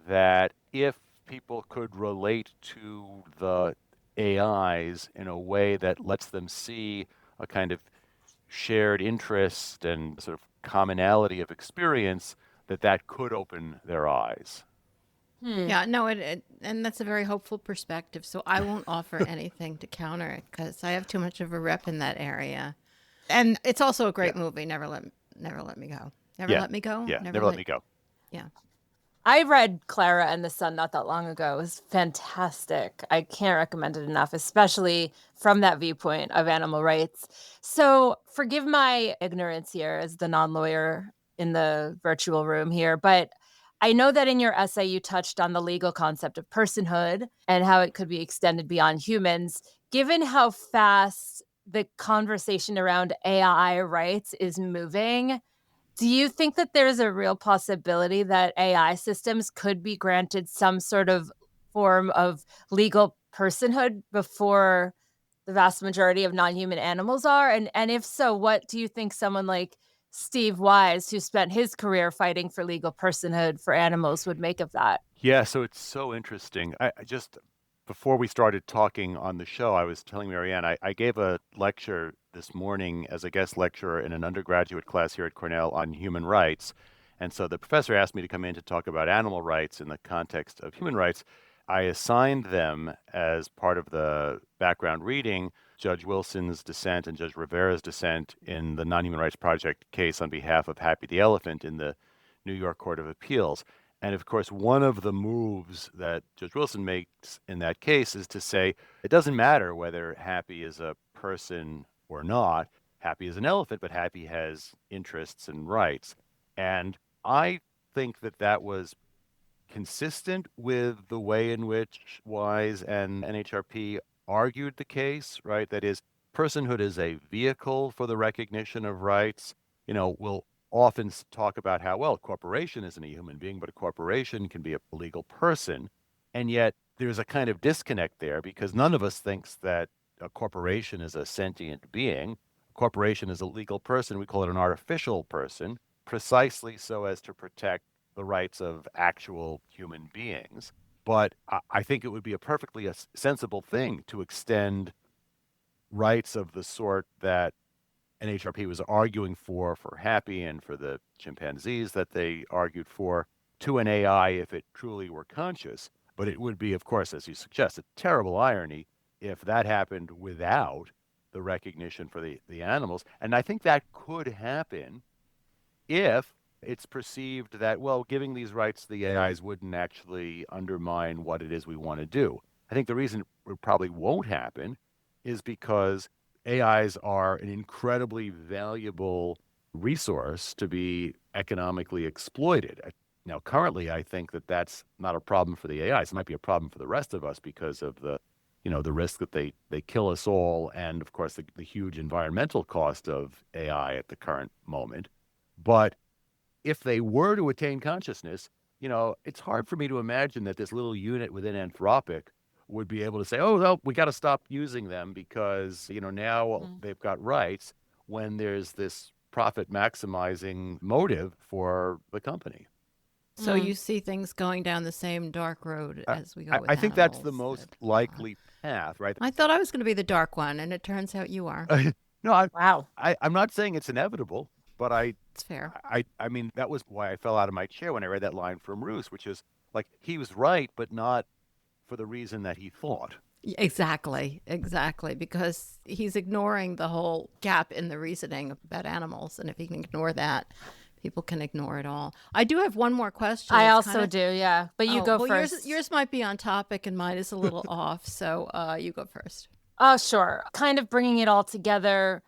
that if people could relate to the AIs in a way that lets them see a kind of shared interest and sort of commonality of experience, that could open their eyes. Hmm. Yeah, no, and that's a very hopeful perspective. So I won't offer anything to counter it because I have too much of a rep in that area. And it's also a Yeah. great movie. Never let me go. Never Yeah. let me go. Yeah. Never Never let let. me go. Yeah. I read Clara and the Sun not that long ago. It was fantastic. I can't recommend it enough, especially from that viewpoint of animal rights. So, forgive my ignorance here as the non lawyer in the virtual room here, but I know that in your essay you touched on the legal concept of personhood and how it could be extended beyond humans. Given how fast the conversation around AI rights is moving, do you think that there's a real possibility that AI systems could be granted some sort of form of legal personhood before the vast majority of non-human animals are? And if so, what do you think someone like Steve Wise, who spent his career fighting for legal personhood for animals, would make of that? Yeah, so it's so interesting. I just, before we started talking on the show, I was telling Marianne, I gave a lecture this morning as a guest lecturer in an undergraduate class here at Cornell on human rights. And so the professor asked me to come in to talk about animal rights in the context of human rights. I assigned them as part of the background reading Judge Wilson's dissent and Judge Rivera's dissent in the Non-Human Rights Project case on behalf of Happy the Elephant in the New York Court of Appeals. And of course, one of the moves that Judge Wilson makes in that case is to say it doesn't matter whether Happy is a person or not. Happy is an elephant, but Happy has interests and rights. And I think that was consistent with the way in which Wise and NHRP argued the case, right? That is, personhood is a vehicle for the recognition of rights. We'll often talk about how, well, a corporation isn't a human being, but a corporation can be a legal person. And yet there's a kind of disconnect there because none of us thinks that a corporation is a sentient being. A corporation is a legal person. We call it an artificial person, precisely so as to protect the rights of actual human beings. But I think it would be a perfectly sensible thing to extend rights of the sort that NHRP was arguing for Happy and for the chimpanzees that they argued for to an AI if it truly were conscious. But it would be, of course, as you suggest, a terrible irony if that happened without the recognition for the animals. And I think that could happen if it's perceived that, well, giving these rights to the AIs wouldn't actually undermine what it is we want to do. I think the reason it probably won't happen is because AIs are an incredibly valuable resource to be economically exploited. Now, currently, I think that that's not a problem for the AIs. It might be a problem for the rest of us because of the risk that they kill us all, and of course, the huge environmental cost of AI at the current moment. But if they were to attain consciousness, it's hard for me to imagine that this little unit within Anthropic would be able to say, oh, well, we got to stop using them because, now Mm. they've got rights when there's this profit maximizing motive for the company. So you see things going down the same dark road as we go with I think that's the animals most that, likely path, right? I thought I was going to be the dark one, and it turns out you are. No, Wow. I'm not saying it's inevitable, but It's fair. I mean, that was why I fell out of my chair when I read that line from Roos, which is like he was right, but not for the reason that he thought. Exactly, because he's ignoring the whole gap in the reasoning about animals, and if he can ignore that, people can ignore it all. I do have one more question. I It's also kinda- do, yeah. But you go well, first. Yours might be on topic, and mine is a little off. So you go first. Oh, sure. Kind of bringing it all together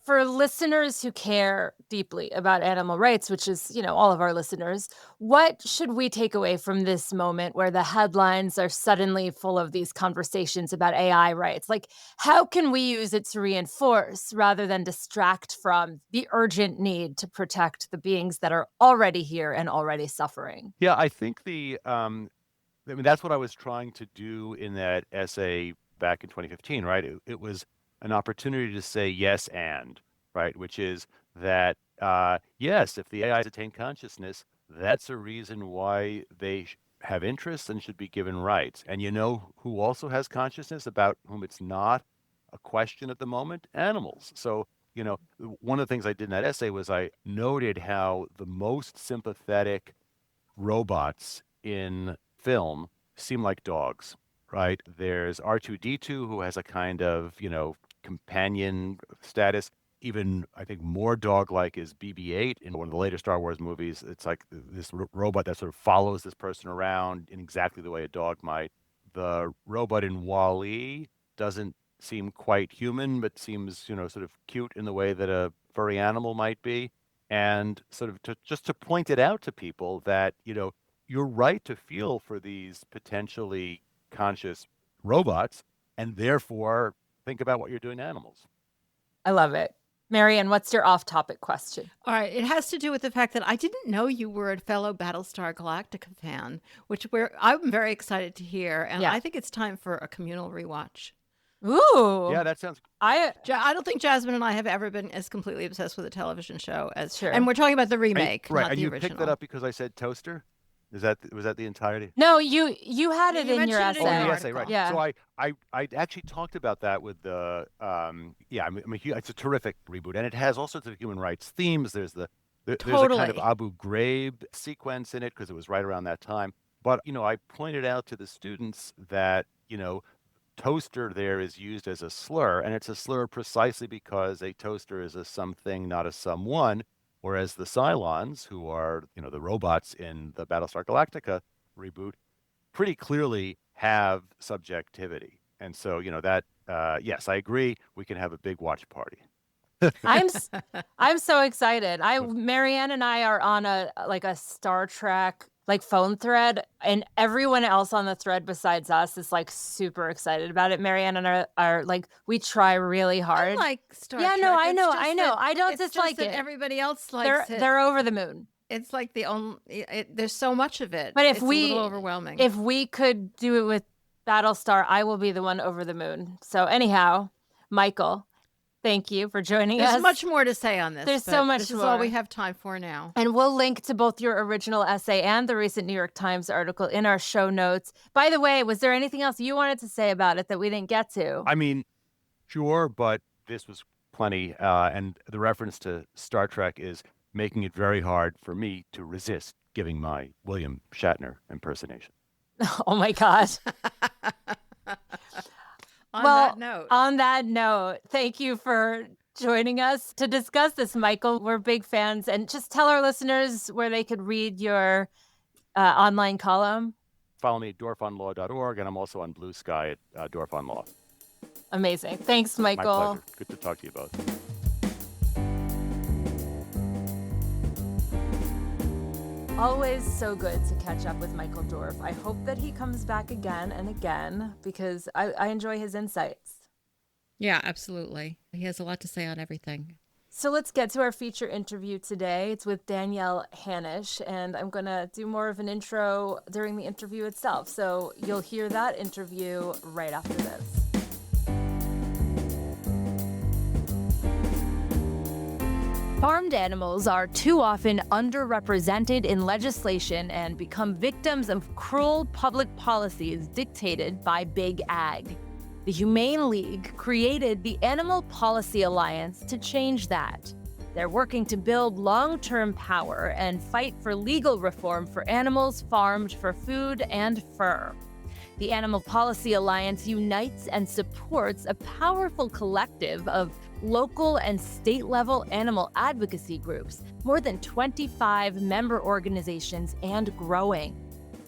for listeners who care deeply about animal rights, which is, all of our listeners. What should we take away from this moment where the headlines are suddenly full of these conversations about AI rights? Like, how can we use it to reinforce rather than distract from the urgent need to protect the beings that are already here and already suffering? Yeah, I think I mean, that's what I was trying to do in that essay back in 2015, right? It was an opportunity to say yes and, right? Which is that, yes, if the AIs attain consciousness, that's a reason why they have interests and should be given rights. And you know who also has consciousness about whom it's not a question at the moment? Animals. So, one of the things I did in that essay was I noted how the most sympathetic robots in film seem like dogs, right? There's R2D2 who has a kind of, companion status. Even I think more dog-like is BB-8 in one of the later Star Wars movies. It's like this robot that sort of follows this person around in exactly the way a dog might. The robot in Wall-E doesn't seem quite human, but seems, sort of cute in the way that a furry animal might be. And sort of just to point it out to people that, you're right to feel for these potentially conscious robots and therefore think about what you're doing to animals. I love it. Marianne, what's your off-topic question? All right, it has to do with the fact that I didn't know you were a fellow Battlestar Galactica fan, which I'm very excited to hear, and Yeah. I think it's time for a communal rewatch. Ooh. Yeah, that sounds I don't think Jasmine and I have ever been as completely obsessed with a television show as Sure. And we're talking about the remake, right. not And the you original. picked that up because I said toaster? Was that the entirety? No, you had it You in your mentioned it essay. in Oh, the the essay, right. Yeah. So I actually talked about that with it's a terrific reboot, and it has all sorts of human rights themes. There's a kind of Totally. Abu Ghraib sequence in it because it was right around that time. But, I pointed out to the students that, toaster there is used as a slur, and it's a slur precisely because a toaster is a something, not a someone, whereas the Cylons, who are, the robots in the Battlestar Galactica reboot, pretty clearly have subjectivity. And so, yes, I agree. We can have a big watch party. I'm so excited. Marianne and I are on a Star Trek phone thread, and everyone else on the thread besides us is super excited about it. Marianne and I are we try really hard. I like Star Yeah, Trek. no, I It's know, just I know. that- I don't it's just dislike that it. Everybody else likes it. They're over the moon. It's like the only. There's so much of it. But it's a little overwhelming. if we could do it with Battlestar, I will be the one over the moon. So anyhow, Michael, thank you for joining us. There's much more to say on this. There's but so much This is all more. we have time for now. And we'll link to both your original essay and the recent New York Times article in our show notes. By the way, was there anything else you wanted to say about it that we didn't get to? I mean, sure, but this was plenty. And the reference to Star Trek is making it very hard for me to resist giving my William Shatner impersonation. Oh my God. On that note, thank you for joining us to discuss this, Michael. We're big fans. And just tell our listeners where they could read your online column. Follow me at dorfonlaw.org, and I'm also on Blue Sky at Dorf on Law. Amazing. Thanks, Michael. My pleasure. Good to talk to you both. Always so good to catch up with Michael Dorf. I hope that he comes back again and again because I enjoy his insights. Yeah, absolutely. He has a lot to say on everything. So let's get to our feature interview today. It's with Danielle Hanosh, and I'm going to do more of an intro during the interview itself. So you'll hear that interview right after this. Farmed animals are too often underrepresented in legislation and become victims of cruel public policies dictated by Big Ag. The Humane League created the Animal Policy Alliance to change that. They're working to build long-term power and fight for legal reform for animals farmed for food and fur. The Animal Policy Alliance unites and supports a powerful collective of local and state-level animal advocacy groups, more than 25 member organizations and growing.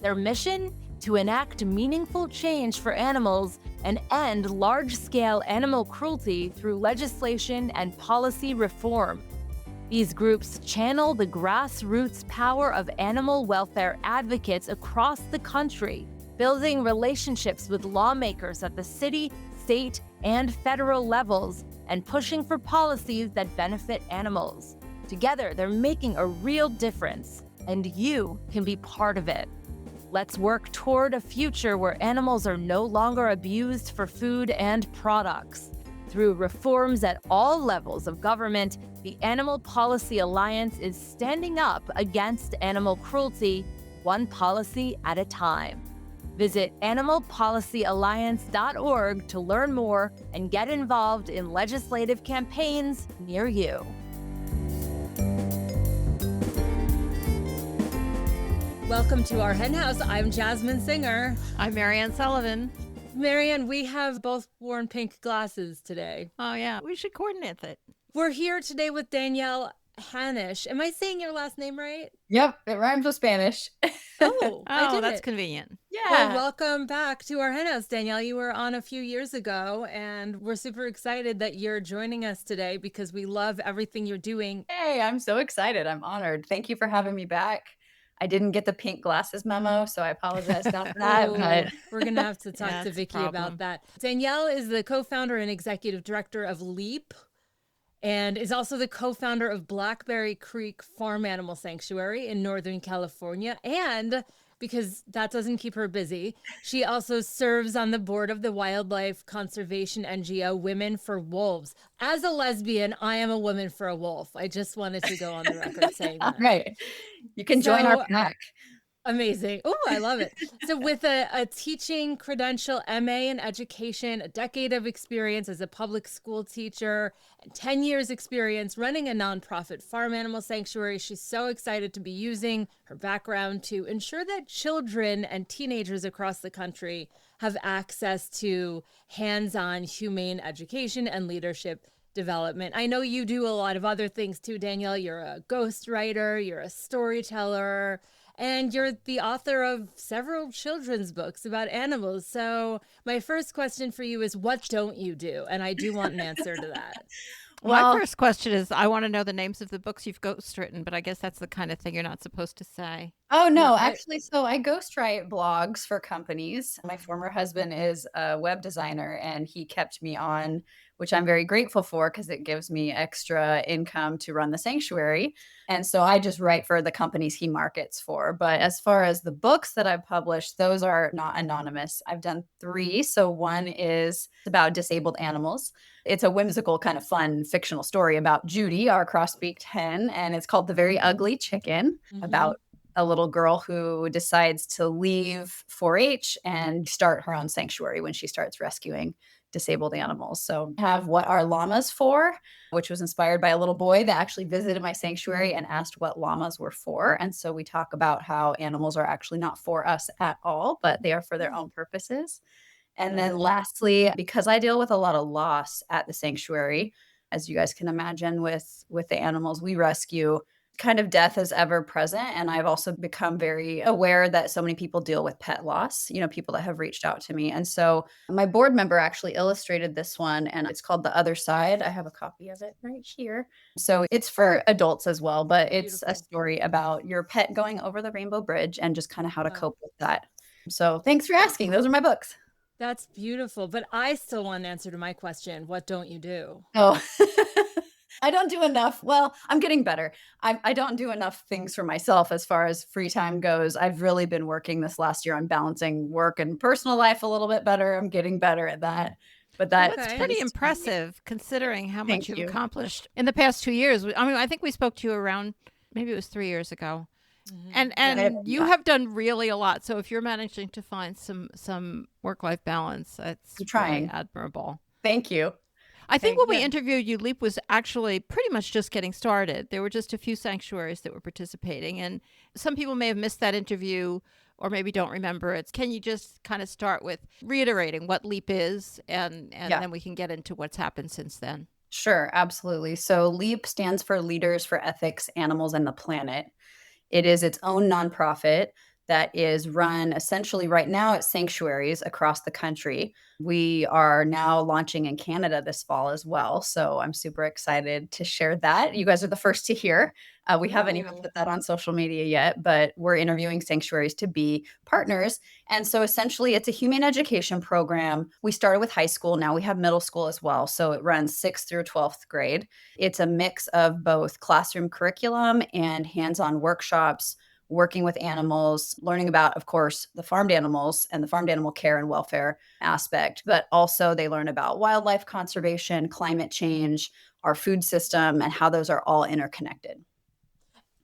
Their mission? To enact meaningful change for animals and end large-scale animal cruelty through legislation and policy reform. These groups channel the grassroots power of animal welfare advocates across the country, building relationships with lawmakers at the city, state, and federal levels, and pushing for policies that benefit animals. Together, they're making a real difference, and you can be part of it. Let's work toward a future where animals are no longer abused for food and products. Through reforms at all levels of government, the Animal Policy Alliance is standing up against animal cruelty, one policy at a time. Visit animalpolicyalliance.org to learn more and get involved in legislative campaigns near you. Welcome to Our Hen House. I'm Jasmine Singer. I'm Marianne Sullivan. Marianne, we have both worn pink glasses today. Oh, yeah. We should coordinate it. We're here today with Danielle Hanosh. Am I saying your last name right? Yep, it rhymes with Spanish. Oh, I did that's it. convenient. Yeah. Well, welcome back to Our Hen House, Danielle. You were on a few years ago, and we're super excited that you're joining us today because we love everything you're doing. Hey, I'm so excited. I'm honored. Thank you for having me back. I didn't get the pink glasses memo, so I apologize about that. But We're going to have to talk Yeah, to it's a Vicki problem. about that. Danielle is the co-founder and executive director of LEAP and is also the co-founder of Blackberry Creek Farm Animal Sanctuary in Northern California. And because that doesn't keep her busy, she also serves on the board of the wildlife conservation NGO Women for Wolves. As a lesbian, I am a woman for a wolf. I just wanted to go on the record saying all that. right, you can join So- our pack. Amazing. Oh, I love it. So with a teaching credential, MA in education, a decade of experience as a public school teacher, and 10 years experience running a nonprofit farm animal sanctuary, she's so excited to be using her background to ensure that children and teenagers across the country have access to hands-on humane education and leadership development. I know you do a lot of other things too, Danielle. You're a ghostwriter, you're a storyteller, and you're the author of several children's books about animals. So my first question for you is, what don't you do? And I do want an answer to that. Well- My first question is, I want to know the names of the books you've ghostwritten, but I guess that's the kind of thing you're not supposed to say. Oh, no, Yeah, actually, so I ghostwrite blogs for companies. My former husband is a web designer, and he kept me on, which I'm very grateful for because it gives me extra income to run the sanctuary. And so I just write for the companies he markets for. But as far as the books that I've published, those are not anonymous. I've done 3. So one is about disabled animals. It's a whimsical, kind of fun fictional story about Judy, our cross-beaked hen, and it's called The Very Ugly Chicken, about a little girl who decides to leave 4-H and start her own sanctuary when she starts rescuing disabled animals. So I have What Are Llamas For, which was inspired by a little boy that actually visited my sanctuary and asked what llamas were for. And so we talk about how animals are actually not for us at all, but they are for their own purposes. And then lastly, because I deal with a lot of loss at the sanctuary, as you guys can imagine with the animals we rescue, kind of death is ever present. And I've also become very aware that so many people deal with pet loss, people that have reached out to me. And so my board member actually illustrated this one, and it's called The Other Side. I have a copy of it right here. So it's for adults as well, but it's a Beautiful. story about your pet going over the Rainbow Bridge and just kind of how to cope with that. So thanks for asking. Those are my books. That's beautiful. But I still want an answer to my question. What don't you do? Oh, I don't do enough. Well, I'm getting better. I don't do enough things for myself as far as free time goes. I've really been working this last year on balancing work and personal life a little bit better. I'm getting better at that. But Well, that that's Okay. pretty tends to be, impressive considering how much thank you've you. accomplished in the past 2 years. I mean, I think we spoke to you around maybe it was 3 years ago. And Might have and been you that. have done really a lot. So if you're managing to find some work-life balance, that's I'm really trying. admirable. Thank you. I think when we Yeah. interviewed you, Leap was actually pretty much just getting started. There were just a few sanctuaries that were participating, and some people may have missed that interview or maybe don't remember it. Can you just kind of start with reiterating what Leap is, and Yeah. then we can get into what's happened since then? Sure, absolutely. So LEAP stands for Leaders for Ethics, Animals, and the Planet. It is its own nonprofit that is run essentially right now at sanctuaries across the country. We are now launching in Canada this fall as well. So I'm super excited to share that. You guys are the first to hear. We haven't even Ooh. put that on social media yet, but we're interviewing sanctuaries to be partners. And so essentially, it's a humane education program. We started with high school. Now we have middle school as well. So it runs 6th through 12th grade. It's a mix of both classroom curriculum and hands on workshops, working with animals, learning about, of course, the farmed animals and the farmed animal care and welfare aspect, but also they learn about wildlife conservation, climate change, our food system, and how those are all interconnected.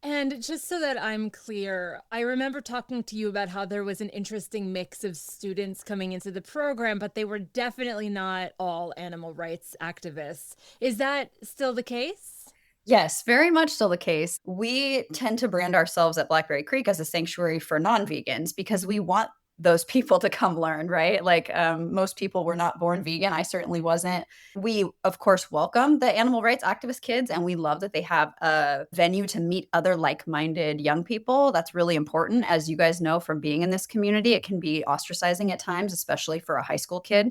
And just so that I'm clear, I remember talking to you about how there was an interesting mix of students coming into the program, but they were definitely not all animal rights activists. Is that still the case? Yes, very much still the case. We tend to brand ourselves at Blackberry Creek as a sanctuary for non-vegans because we want those people to come learn, right? Like most people were not born vegan. I certainly wasn't. We, of course, welcome the animal rights activist kids, and we love that they have a venue to meet other like-minded young people. That's really important. As you guys know from being in this community, it can be ostracizing at times, especially for a high school kid.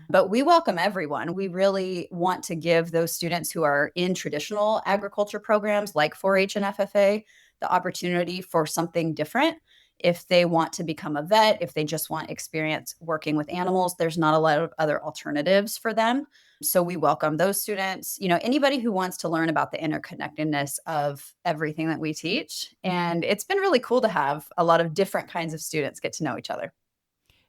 But we welcome everyone. We really want to give those students who are in traditional agriculture programs like 4 H and FFA the opportunity for something different. If they want to become a vet, if they just want experience working with animals, there's not a lot of other alternatives for them. So we welcome those students, anybody who wants to learn about the interconnectedness of everything that we teach. And it's been really cool to have a lot of different kinds of students get to know each other.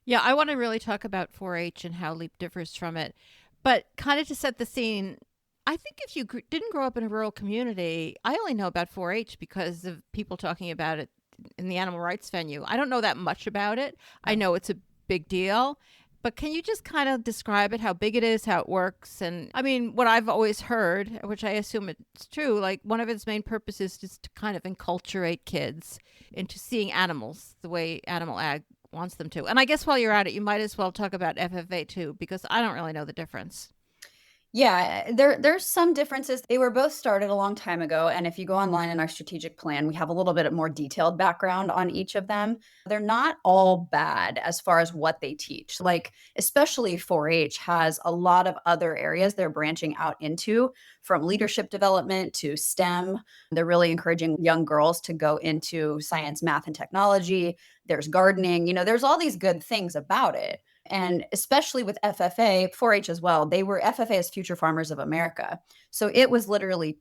Yeah, I want to really talk about 4-H and how Leap differs from it. But kind of to set the scene, I think if you didn't grow up in a rural community, I only know about 4-H because of people talking about it in the animal rights venue. I don't know that much about it. I know it's a big deal. But can you just kind of describe it, how big it is, how it works? And I mean, what I've always heard, which I assume it's true, like one of its main purposes is to kind of enculturate kids into seeing animals the way animal ag wants them to. And I guess while you're at it, you might as well talk about FFA too, because I don't really know the difference. Yeah, there's some differences. They were both started a long time ago, and if you go online in our strategic plan, we have a little bit more detailed background on each of them. They're not all bad as far as what they teach. Like especially 4-H has a lot of other areas they're branching out into, from leadership development to STEM. They're really encouraging young girls to go into science, math, and technology. There's gardening. There's all these good things about it. And especially with FFA, 4-H as well, they were FFA as Future Farmers of America. So it was literally,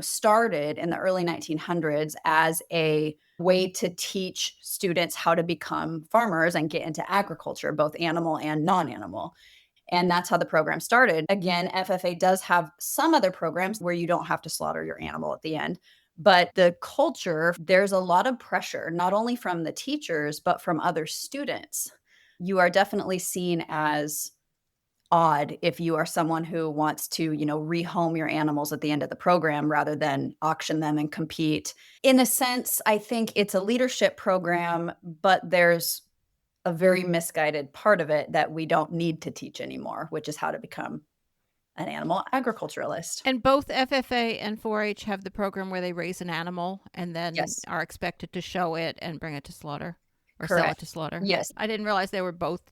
started in the early 1900s as a way to teach students how to become farmers and get into agriculture, both animal and non-animal. And that's how the program started. Again, FFA does have some other programs where you don't have to slaughter your animal at the end. But the culture, there's a lot of pressure, not only from the teachers, but from other students. You are definitely seen as odd if you are someone who wants to, rehome your animals at the end of the program rather than auction them and compete. In a sense, I think it's a leadership program, but there's a very misguided part of it that we don't need to teach anymore, which is how to become an animal agriculturalist. And both FFA and 4-H have the program where they raise an animal and then Yes, are expected to show it and bring it to slaughter or sell it correct. to slaughter. Yes, I didn't realize they were both.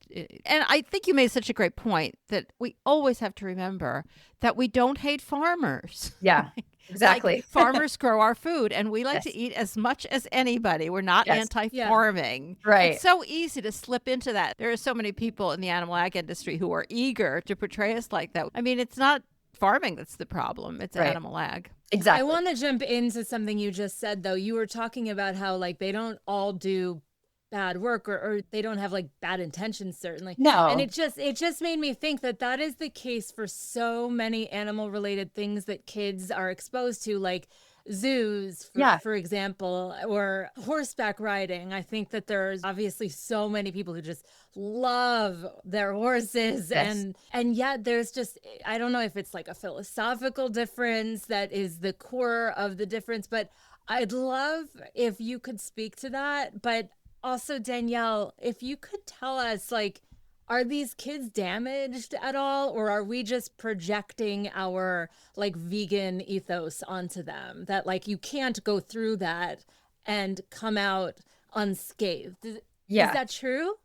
And I think you made such a great point that we always have to remember that we don't hate farmers. yeah, exactly. Like farmers grow our food and we like Yes, to eat as much as anybody. We're not yes, anti-farming. right. It's so easy to slip into that. There are so many people in the animal ag industry who are eager to portray us like that. I mean, it's not farming that's the problem. It's Right. animal ag. Exactly. I want to jump into something you just said, though. You were talking about how, like, they don't all do bad work, or they don't have like bad intentions, certainly. And No. it just made me think that that is the case for so many animal related things that kids are exposed to, like zoos, Yeah. for example, or horseback riding. I think that there's obviously so many people who just love their horses, Yes. and yet there's just, I don't know if it's like a philosophical difference that is the core of the difference, but I'd love if you could speak to that. But also, Danielle, if you could tell us, like, are these kids damaged at all, or are we just projecting our like vegan ethos onto them, that like you can't go through that and come out unscathed? Is Yeah. that true?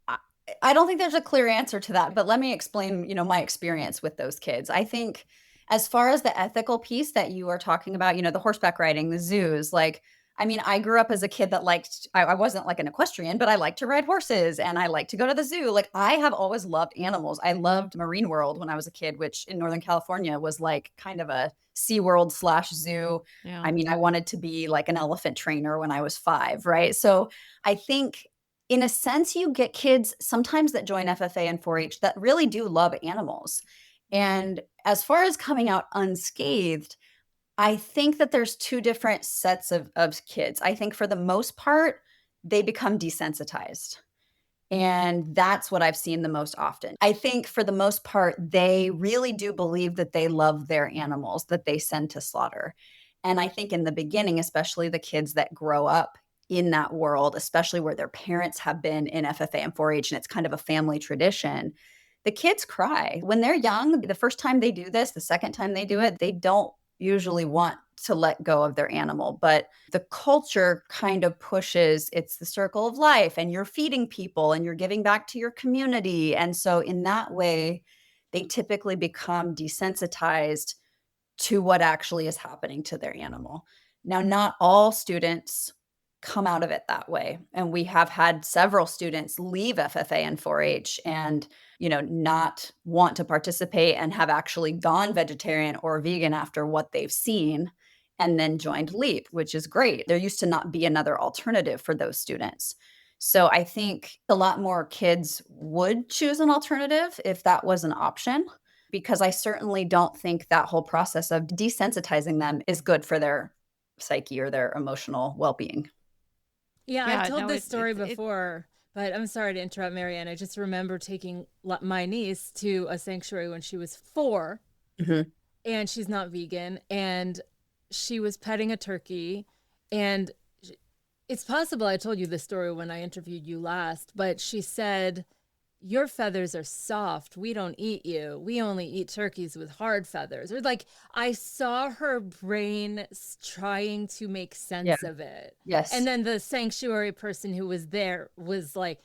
I I don't think there's a clear answer to that, but let me explain, my experience with those kids. I think as far as the ethical piece that you are talking about, the horseback riding, the zoos, like, I mean, I grew up as a kid that liked, I wasn't like an equestrian, but I liked to ride horses and I like to go to the zoo. Like, I have always loved animals. I loved Marine World when I was a kid, which in Northern California was like kind of a Sea World slash zoo. Yeah. I mean, I wanted to be like an elephant trainer when I was 5, right? So I think in a sense, you get kids sometimes that join FFA and 4-H that really do love animals. And as far as coming out unscathed, I think that there's 2 different sets of kids. I think for the most part, they become desensitized. And that's what I've seen the most often. I think for the most part, they really do believe that they love their animals that they send to slaughter. And I think in the beginning, especially the kids that grow up in that world, especially where their parents have been in FFA and 4-H and it's kind of a family tradition, the kids cry. When they're young, the first time they do this, the second time they do it, they don't usually want to let go of their animal. But the culture kind of pushes, it's the circle of life and you're feeding people and you're giving back to your community. And so in that way, they typically become desensitized to what actually is happening to their animal. Now, not all students come out of it that way. And we have had several students leave FFA and 4-H and, not want to participate and have actually gone vegetarian or vegan after what they've seen and then joined LEAP, which is great. There used to not be another alternative for those students. So I think a lot more kids would choose an alternative if that was an option, because I certainly don't think that whole process of desensitizing them is good for their psyche or their emotional well-being. Yeah, I've Yeah, told no, this story before, but I'm sorry to interrupt, Marianne. I just remember taking my niece to a sanctuary when she was 4, Mhm. and she's not vegan, and she was petting a turkey, and it's possible I told you this story when I interviewed you last, but she said, your feathers are soft. We don't eat you. We only eat turkeys with hard feathers. Or like, I saw her brain trying to make Yeah. sense of it. And Yes. then the sanctuary person who was there was like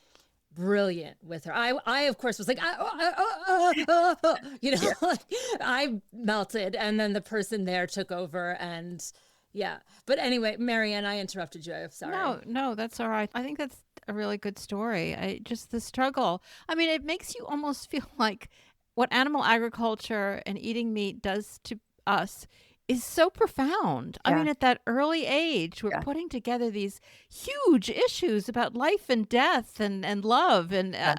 brilliant with her. I of course was like, Yeah. like I melted. And then the person there took over, and yeah. But anyway, Marianne, I interrupted you. I'm sorry. No, that's all right. I think that's a really good story. Just the struggle. I mean, it makes you almost feel like what animal agriculture and eating meat does to us is so profound. I Yeah. mean, at that early age, we're Yeah. putting together these huge issues about life and death and love Yeah.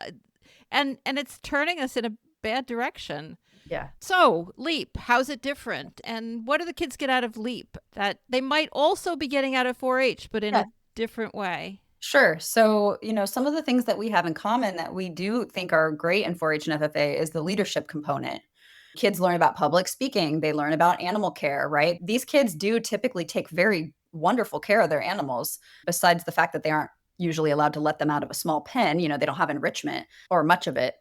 and it's turning us in a bad direction. Yeah. So, LEAP, how's it different? And what do the kids get out of LEAP that they might also be getting out of 4-H, but in Yeah. a different way? Sure. So, some of the things that we have in common that we do think are great in 4-H and FFA is the leadership component. Kids learn about public speaking, they learn about animal care, right? These kids do typically take very wonderful care of their animals, besides the fact that they aren't usually allowed to let them out of a small pen. They don't have enrichment or much of it.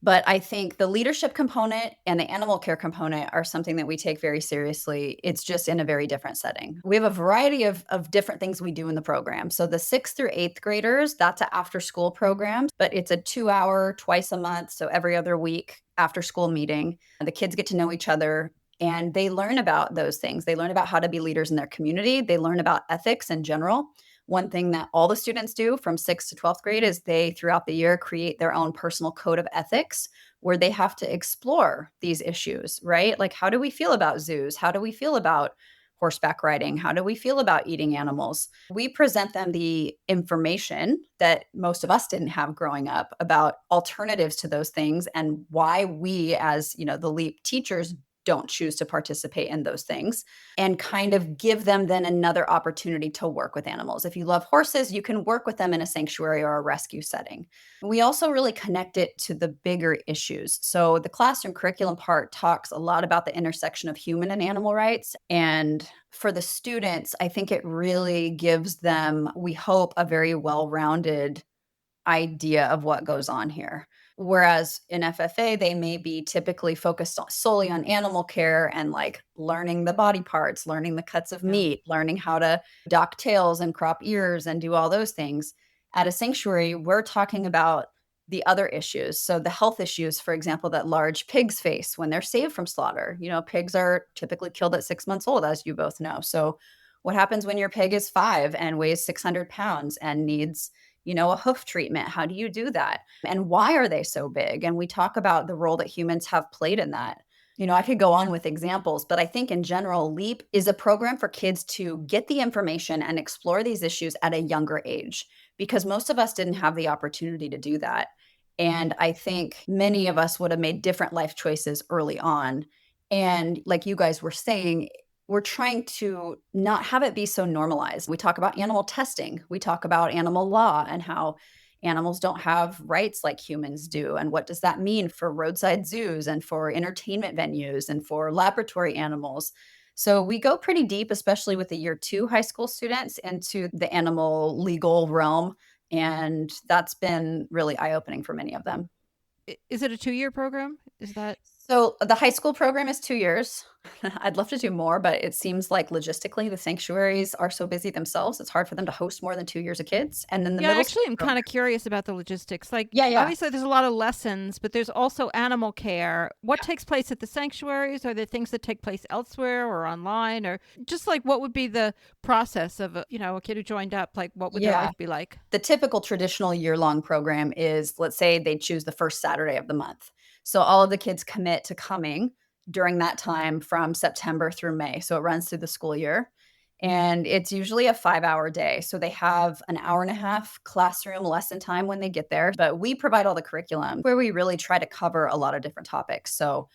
But I think the leadership component and the animal care component are something that we take very seriously. It's just in a very different setting. We have a variety of different things we do in the program. So the 6th through 8th graders, that's an after school program, but it's a 2-hour, twice a month, so every other week after school meeting. And the kids get to know each other and they learn about those things. They learn about how to be leaders in their community. They learn about ethics in general. One thing that all the students do from 6th to 12th grade is they, throughout the year, create their own personal code of ethics where they have to explore these issues, right? Like, how do we feel about zoos? How do we feel about horseback riding? How do we feel about eating animals? We present them the information that most of us didn't have growing up about alternatives to those things and why we as, the LEAP teachers don't choose to participate in those things, and kind of give them then another opportunity to work with animals. If you love horses, you can work with them in a sanctuary or a rescue setting. We also really connect it to the bigger issues. So the classroom curriculum part talks a lot about the intersection of human and animal rights. And for the students, I think it really gives them, we hope, a very well-rounded idea of what goes on here. Whereas in FFA, they may be typically focused solely on animal care and like learning the body parts, learning the cuts of meat, learning how to dock tails and crop ears and do all those things. At a sanctuary, we're talking about the other issues. So the health issues, for example, that large pigs face when they're saved from slaughter. Pigs are typically killed at 6 months old, as you both know. So what happens when your pig is 5 and weighs 600 pounds and needs a hoof treatment? How do you do that? And why are they so big? And we talk about the role that humans have played in that. I could go on with examples, but I think in general, LEAP is a program for kids to get the information and explore these issues at a younger age, because most of us didn't have the opportunity to do that. And I think many of us would have made different life choices early on. And like you guys were saying, we're trying to not have it be so normalized. We talk about animal testing. We talk about animal law and how animals don't have rights like humans do. And what does that mean for roadside zoos and for entertainment venues and for laboratory animals? So we go pretty deep, especially with the year 2 high school students, into the animal legal realm. And that's been really eye-opening for many of them. Is it a 2-year program? Is that? So the high school program is 2 years. I'd love to do more, but it seems like logistically the sanctuaries are so busy themselves. It's hard for them to host more than 2 years of kids. And then the middle Actually, school I'm kind of curious about the logistics. Like, Yeah. obviously there's a lot of lessons, but there's also animal care. What takes place at the sanctuaries? Are there things that take place elsewhere or online? Or just like what would be the process of a kid who joined up? Like, what would their life be like? The typical traditional year-long program is, let's say they choose the first Saturday of the month. So all of the kids commit to coming during that time from September through May. So it runs through the school year. And it's usually a 5-hour day. So they have an hour and a half classroom lesson time when they get there. But we provide all the curriculum where we really try to cover a lot of different topics. So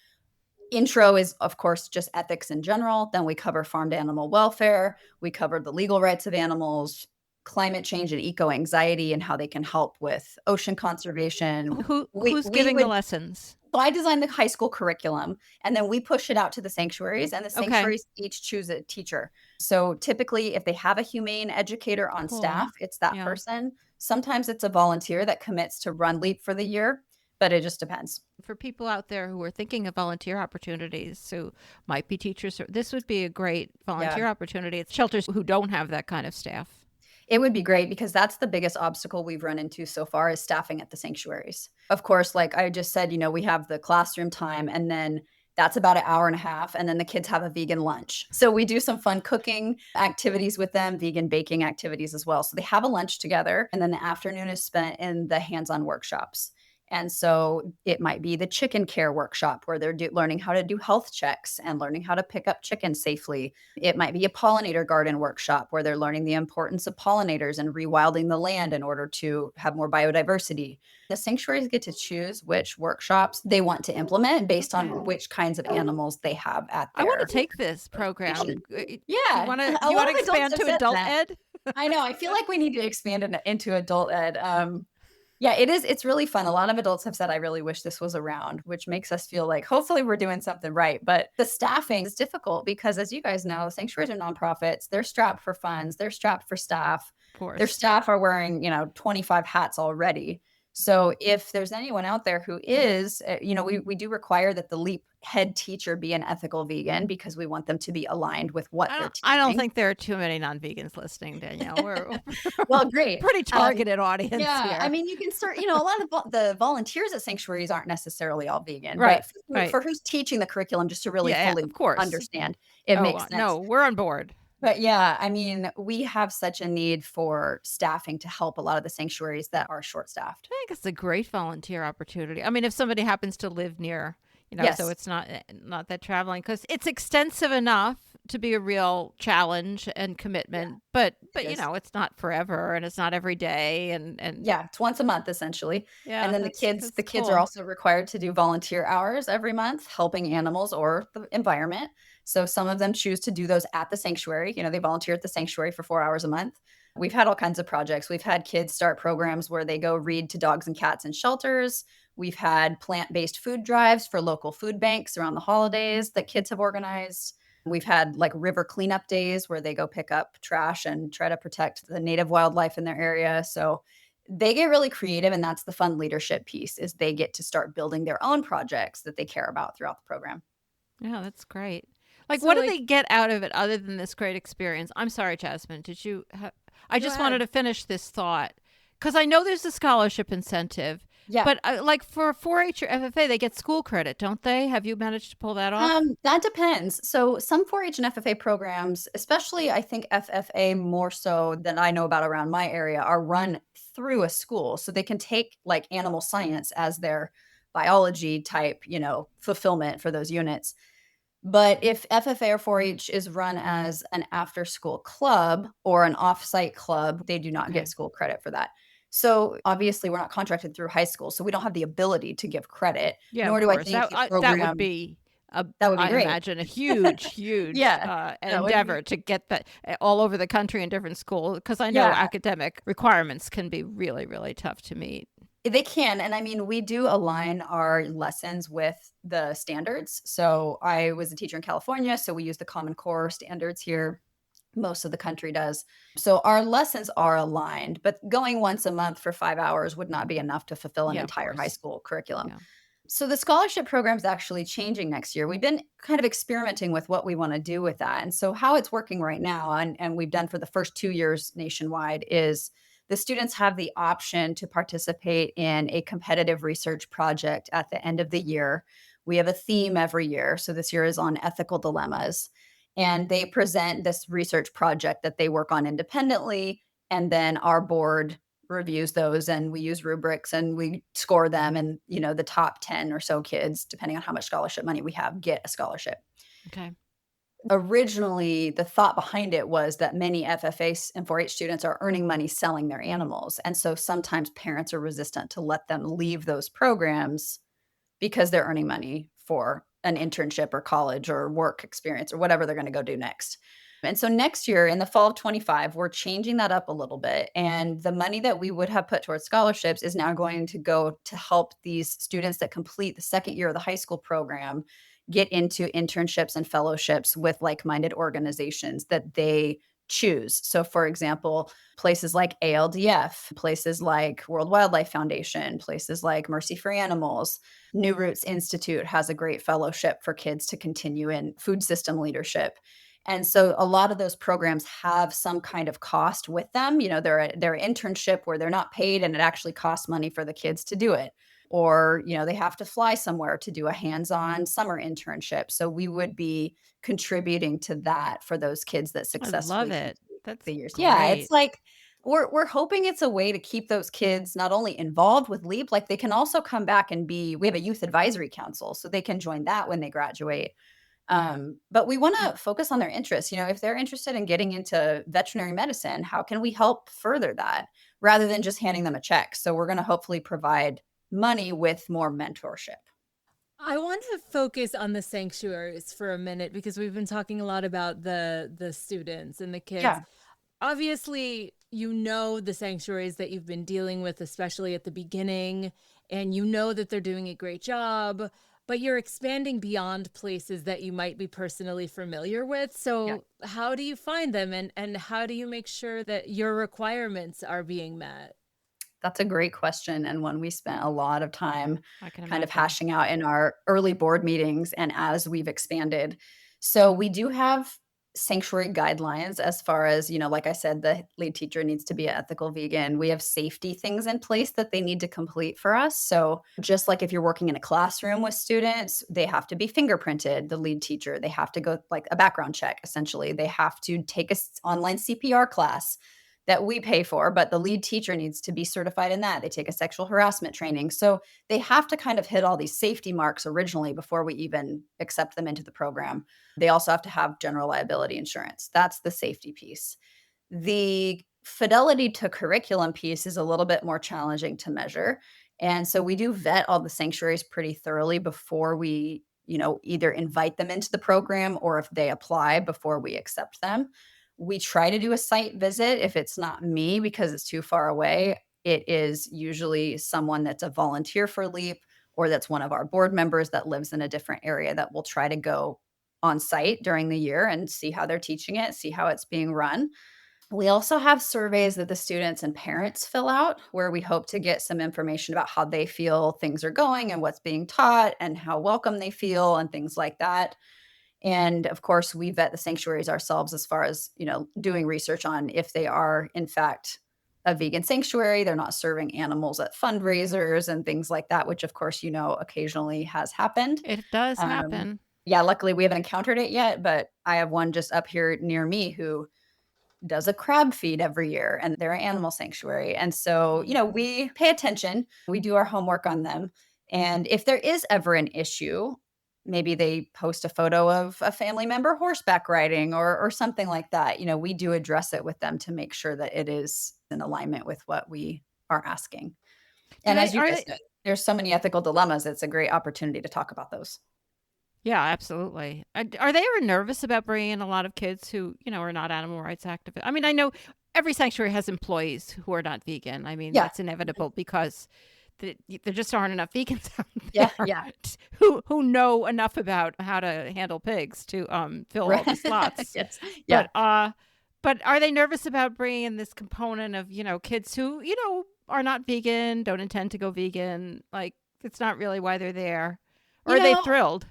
intro is, of course, just ethics in general. Then we cover farm to animal welfare. We cover the legal rights of animals, climate change and eco-anxiety, and how they can help with ocean conservation. Who's giving the lessons? So I designed the high school curriculum, and then we push it out to the sanctuaries, and the sanctuaries each choose a teacher. So typically, if they have a humane educator on staff, it's that person. Sometimes it's a volunteer that commits to run LEAP for the year, but it just depends. For people out there who are thinking of volunteer opportunities, who might be teachers, this would be a great volunteer opportunity. It's shelters who don't have that kind of staff. It would be great, because that's the biggest obstacle we've run into so far is staffing at the sanctuaries. Of course, like I just said, we have the classroom time, and then that's about an hour and a half. And then the kids have a vegan lunch. So we do some fun cooking activities with them, vegan baking activities as well. So they have a lunch together, and then the afternoon is spent in the hands-on workshops. And so it might be the chicken care workshop where they're learning how to do health checks and learning how to pick up chickens safely. It might be a pollinator garden workshop where they're learning the importance of pollinators and rewilding the land in order to have more biodiversity. The sanctuaries get to choose which workshops they want to implement based on which kinds of animals they have at their... I want to take this program. Yeah. You want to expand to adult ed? I know. I feel like we need to expand into adult ed. Yeah, it is. It's really fun. A lot of adults have said, I really wish this was around, which makes us feel like hopefully we're doing something right. But the staffing is difficult because, as you guys know, sanctuaries are nonprofits. They're strapped for funds. They're strapped for staff. Of course. Their staff are wearing, 25 hats already. So if there's anyone out there who is, we do require that the LEAP head teacher be an ethical vegan, because we want them to be aligned with what they're teaching. I don't think there are too many non-vegans listening, Danielle. We're well, great. Pretty targeted audience here. I mean, you can start, a lot of the volunteers at sanctuaries aren't necessarily all vegan. Right. But for who's teaching the curriculum, just to really fully understand, it makes sense. No, we're on board. But yeah, I mean, we have such a need for staffing to help a lot of the sanctuaries that are short-staffed. I think it's a great volunteer opportunity. I mean, if somebody happens to live near, so it's not that traveling, because it's extensive enough to be a real challenge and commitment, but it is. it's not forever and it's not every day and Yeah, it's once a month essentially. And yeah, then that's the kids are cool. also required to do volunteer hours every month helping animals or the environment. So some of them choose to do those at the sanctuary. They volunteer at the sanctuary for 4 hours a month. We've had all kinds of projects. We've had kids start programs where they go read to dogs and cats in shelters. We've had plant-based food drives for local food banks around the holidays that kids have organized. We've had like river cleanup days where they go pick up trash and try to protect the native wildlife in their area. So they get really creative, and that's the fun leadership piece is they get to start building their own projects that they care about throughout the program. Yeah, that's great. Like, So what do like they get out of it other than this great experience? I'm sorry, Jasmine. Did you? I go just wanted ahead. to finish this thought because I know there's a scholarship incentive, Yeah. but like for 4-H or FFA, they get school credit, don't they? Have you managed to pull that off? That depends. So some 4-H and FFA programs, especially I think FFA more so than I know about around my area, are run through a school. So they can take like animal science as their biology type, fulfillment for those units. But if FFA or 4-H is run as an after school club or an offsite club, they do not get Okay. school credit for that. So obviously, we're not contracted through high school, so we don't have the ability to give credit, Yeah, of nor do I course. think a That would program be a that would be I great. imagine a huge, huge Yeah, that would endeavor be to get that all over the country in different schools because I know yeah, academic requirements can be really, really tough to meet. they can, and I mean, we do align our lessons with the standards. So I was a teacher in California, so we use the Common Core standards here. Most of the country does. So our lessons are aligned, but going once a month for 5 hours would not be enough to fulfill an Yeah, of entire high course. school curriculum. Yeah. So the scholarship program is actually changing next year. We've been kind of experimenting with what we want to do with that. And so how it's working right now, and we've done for the first 2 years nationwide, is the students have the option to participate in a competitive research project at the end of the year. We have a theme every year. So this year is on ethical dilemmas. And they present this research project that they work on independently. And then our board reviews those, and we use rubrics and we score them, and the top 10 or so kids, depending on how much scholarship money we have, get a scholarship. Okay. Originally the thought behind it was that many FFA and 4-H students are earning money selling their animals, and so sometimes parents are resistant to let them leave those programs because they're earning money for an internship or college or work experience or whatever they're going to go do next. And so next year in the fall of 25, we're changing that up a little bit. And the money that we would have put towards scholarships is now going to go to help these students that complete the second year of the high school program get into internships and fellowships with like minded organizations that they choose. So, for example, places like ALDF, places like World Wildlife Foundation, places like Mercy for Animals, New Roots Institute has a great fellowship for kids to continue in food system leadership. And so a lot of those programs have some kind of cost with them. They're an internship where they're not paid and it actually costs money for the kids to do it. Or, they have to fly somewhere to do a hands-on summer internship. So we would be contributing to that for those kids that I love successfully it. complete That's the years. Yeah, it's great. like we're hoping it's a way to keep those kids not only involved with LEAP, like they can also come back and we have a youth advisory council, so they can join that when they graduate. But we want to focus on their interests. If they're interested in getting into veterinary medicine, how can we help further that rather than just handing them a check? So we're going to hopefully provide money with more mentorship. I want to focus on the sanctuaries for a minute because we've been talking a lot about the students and the kids. Yeah. Obviously, the sanctuaries that you've been dealing with, especially at the beginning, and that they're doing a great job, but you're expanding beyond places that you might be personally familiar with. Yeah. So how do you find them, and how do you make sure that your requirements are being met? That's a great question, and one we spent a lot of time I can kind of imagine. hashing out in our early board meetings and as we've expanded. So we do have sanctuary guidelines as far as, like I said, the lead teacher needs to be an ethical vegan. We have safety things in place that they need to complete for us. So just like if you're working in a classroom with students, they have to be fingerprinted, the lead teacher. They have to go like a background check, essentially. They have to take a online CPR class. that we pay for, but the lead teacher needs to be certified in that. They take a sexual harassment training. So they have to kind of hit all these safety marks originally before we even accept them into the program. They also have to have general liability insurance. That's the safety piece. The fidelity to curriculum piece is a little bit more challenging to measure. And so we do vet all the sanctuaries pretty thoroughly before we, either invite them into the program or if they apply before we accept them. We try to do a site visit if it's not me because it's too far away. It is usually someone that's a volunteer for LEAP or that's one of our board members that lives in a different area that will try to go on site during the year and see how they're teaching it, see how it's being run. We also have surveys that the students and parents fill out where we hope to get some information about how they feel things are going and what's being taught and how welcome they feel and things like that. And of course, we vet the sanctuaries ourselves as far as, doing research on if they are in fact a vegan sanctuary, they're not serving animals at fundraisers and things like that, which of course, occasionally has happened. It does Um, happen. yeah, luckily we haven't encountered it yet, but I have one just up here near me who does a crab feed every year and they're an animal sanctuary. And so, we pay attention, we do our homework on them. And if there is ever an issue, maybe they post a photo of a family member horseback riding or something like that. We do address it with them to make sure that it is in alignment with what we are asking. Do And they as you are just they said, there's so many ethical dilemmas. It's a great opportunity to talk about those. Yeah, absolutely. Are they ever nervous about bringing in a lot of kids who, are not animal rights activists? I mean, I know every sanctuary has employees who are not vegan. I mean, Yeah. that's inevitable because there just aren't enough vegans out Yeah. there Yeah. who know enough about how to handle pigs to fill all the slots. Yes. Yeah. But are they nervous about bringing in this component of, kids who, are not vegan, don't intend to go vegan? Like, it's not really why they're there. Or You are they know, thrilled?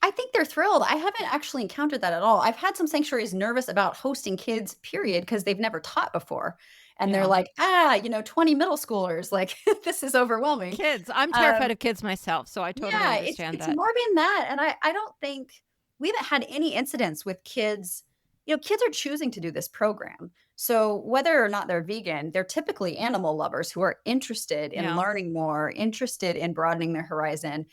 I think they're thrilled. I haven't actually encountered that at all. I've had some sanctuaries nervous about hosting kids, period, because they've never taught before. And they're Yeah. like, 20 middle schoolers, like, this is overwhelming. Kids. I'm terrified Um, of kids myself, so I totally yeah, it's understand it's that. more than that. And I don't think we haven't had any incidents with kids. Kids are choosing to do this program. So whether or not they're vegan, they're typically animal lovers who are interested in Yeah. learning more, interested in broadening their horizon.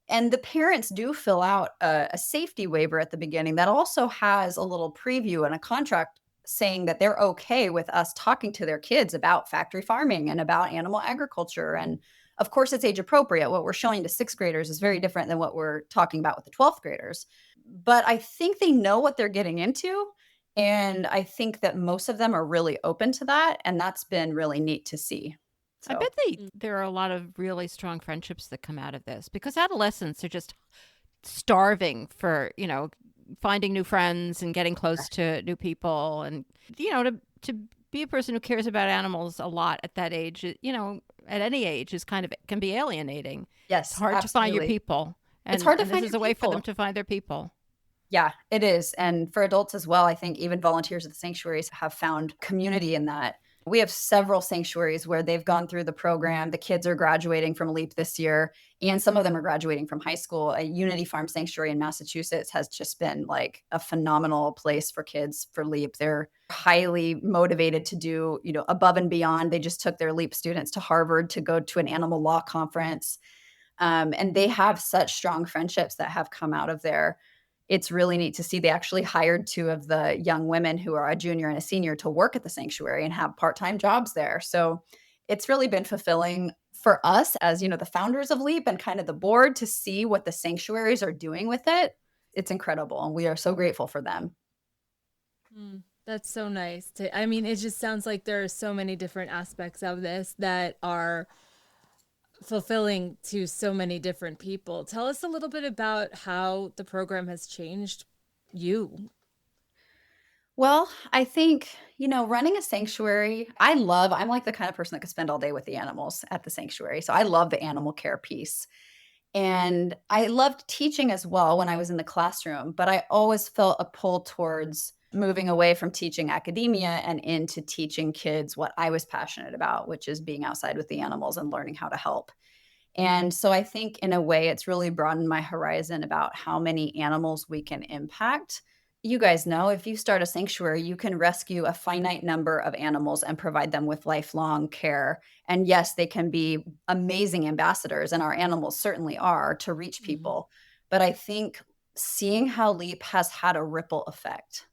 And the parents do fill out a safety waiver at the beginning that also has a little preview and a contract saying that they're okay with us talking to their kids about factory farming and about animal agriculture. And of course, it's age appropriate. What we're showing to sixth graders is very different than what we're talking about with the 12th graders. But I think they know what they're getting into. And I think that most of them are really open to that. And that's been really neat to see. I So, bet there are a lot of really strong friendships that come out of this because adolescents are just starving for, finding new friends and getting close to new people. And, to be a person who cares about animals a lot at that age, at any age is can be alienating. yes, It's hard to find your absolutely. people. It's And, hard to and this find is your a way for them people. to find their people. Yeah, it is. And for adults as well, I think even volunteers at the sanctuaries have found community in that. We have several sanctuaries where they've gone through the program. The kids are graduating from LEAP this year, and some of them are graduating from high school. A Unity Farm Sanctuary in Massachusetts has just been like a phenomenal place for kids for LEAP. They're highly motivated to do, above and beyond. They just took their LEAP students to Harvard to go to an animal law conference. And they have such strong friendships that have come out of there. It's really neat to see they actually hired two of the young women who are a junior and a senior to work at the sanctuary and have part-time jobs there. So it's really been fulfilling for us as, the founders of LEAP and kind of the board to see what the sanctuaries are doing with it. It's incredible. And we are so grateful for them. That's so nice. I mean, it just sounds like there are so many different aspects of this that are fulfilling to so many different people. Tell us a little bit about how the program has changed you. Well, I think, running a sanctuary, I'm like the kind of person that could spend all day with the animals at the sanctuary. So I love the animal care piece. And I loved teaching as well when I was in the classroom, but I always felt a pull towards moving away from teaching academia and into teaching kids what I was passionate about, which is being outside with the animals and learning how to help. And so I think in a way it's really broadened my horizon about how many animals we can impact You guys know if you start a sanctuary, you can rescue a finite number of animals and provide them with lifelong care. And yes, they can be amazing ambassadors, and our animals certainly are to reach Mhm. people. But I think seeing how Leap has had a ripple effect,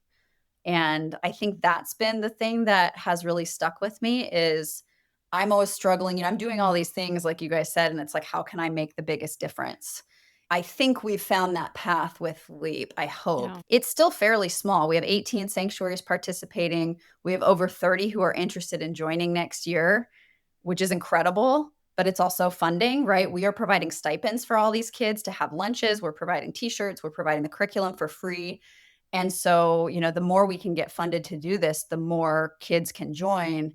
and I think that's been the thing that has really stuck with me is I'm always struggling, I'm doing all these things like you guys said, and it's like, how can I make the biggest difference? I think we've found that path with Leap, I hope. Yeah. It's still fairly small. We have 18 sanctuaries participating. We have over 30 who are interested in joining next year, which is incredible, but it's also funding, right? We are providing stipends for all these kids to have lunches. We're providing t-shirts. We're providing the curriculum for free. And so, the more we can get funded to do this, the more kids can join,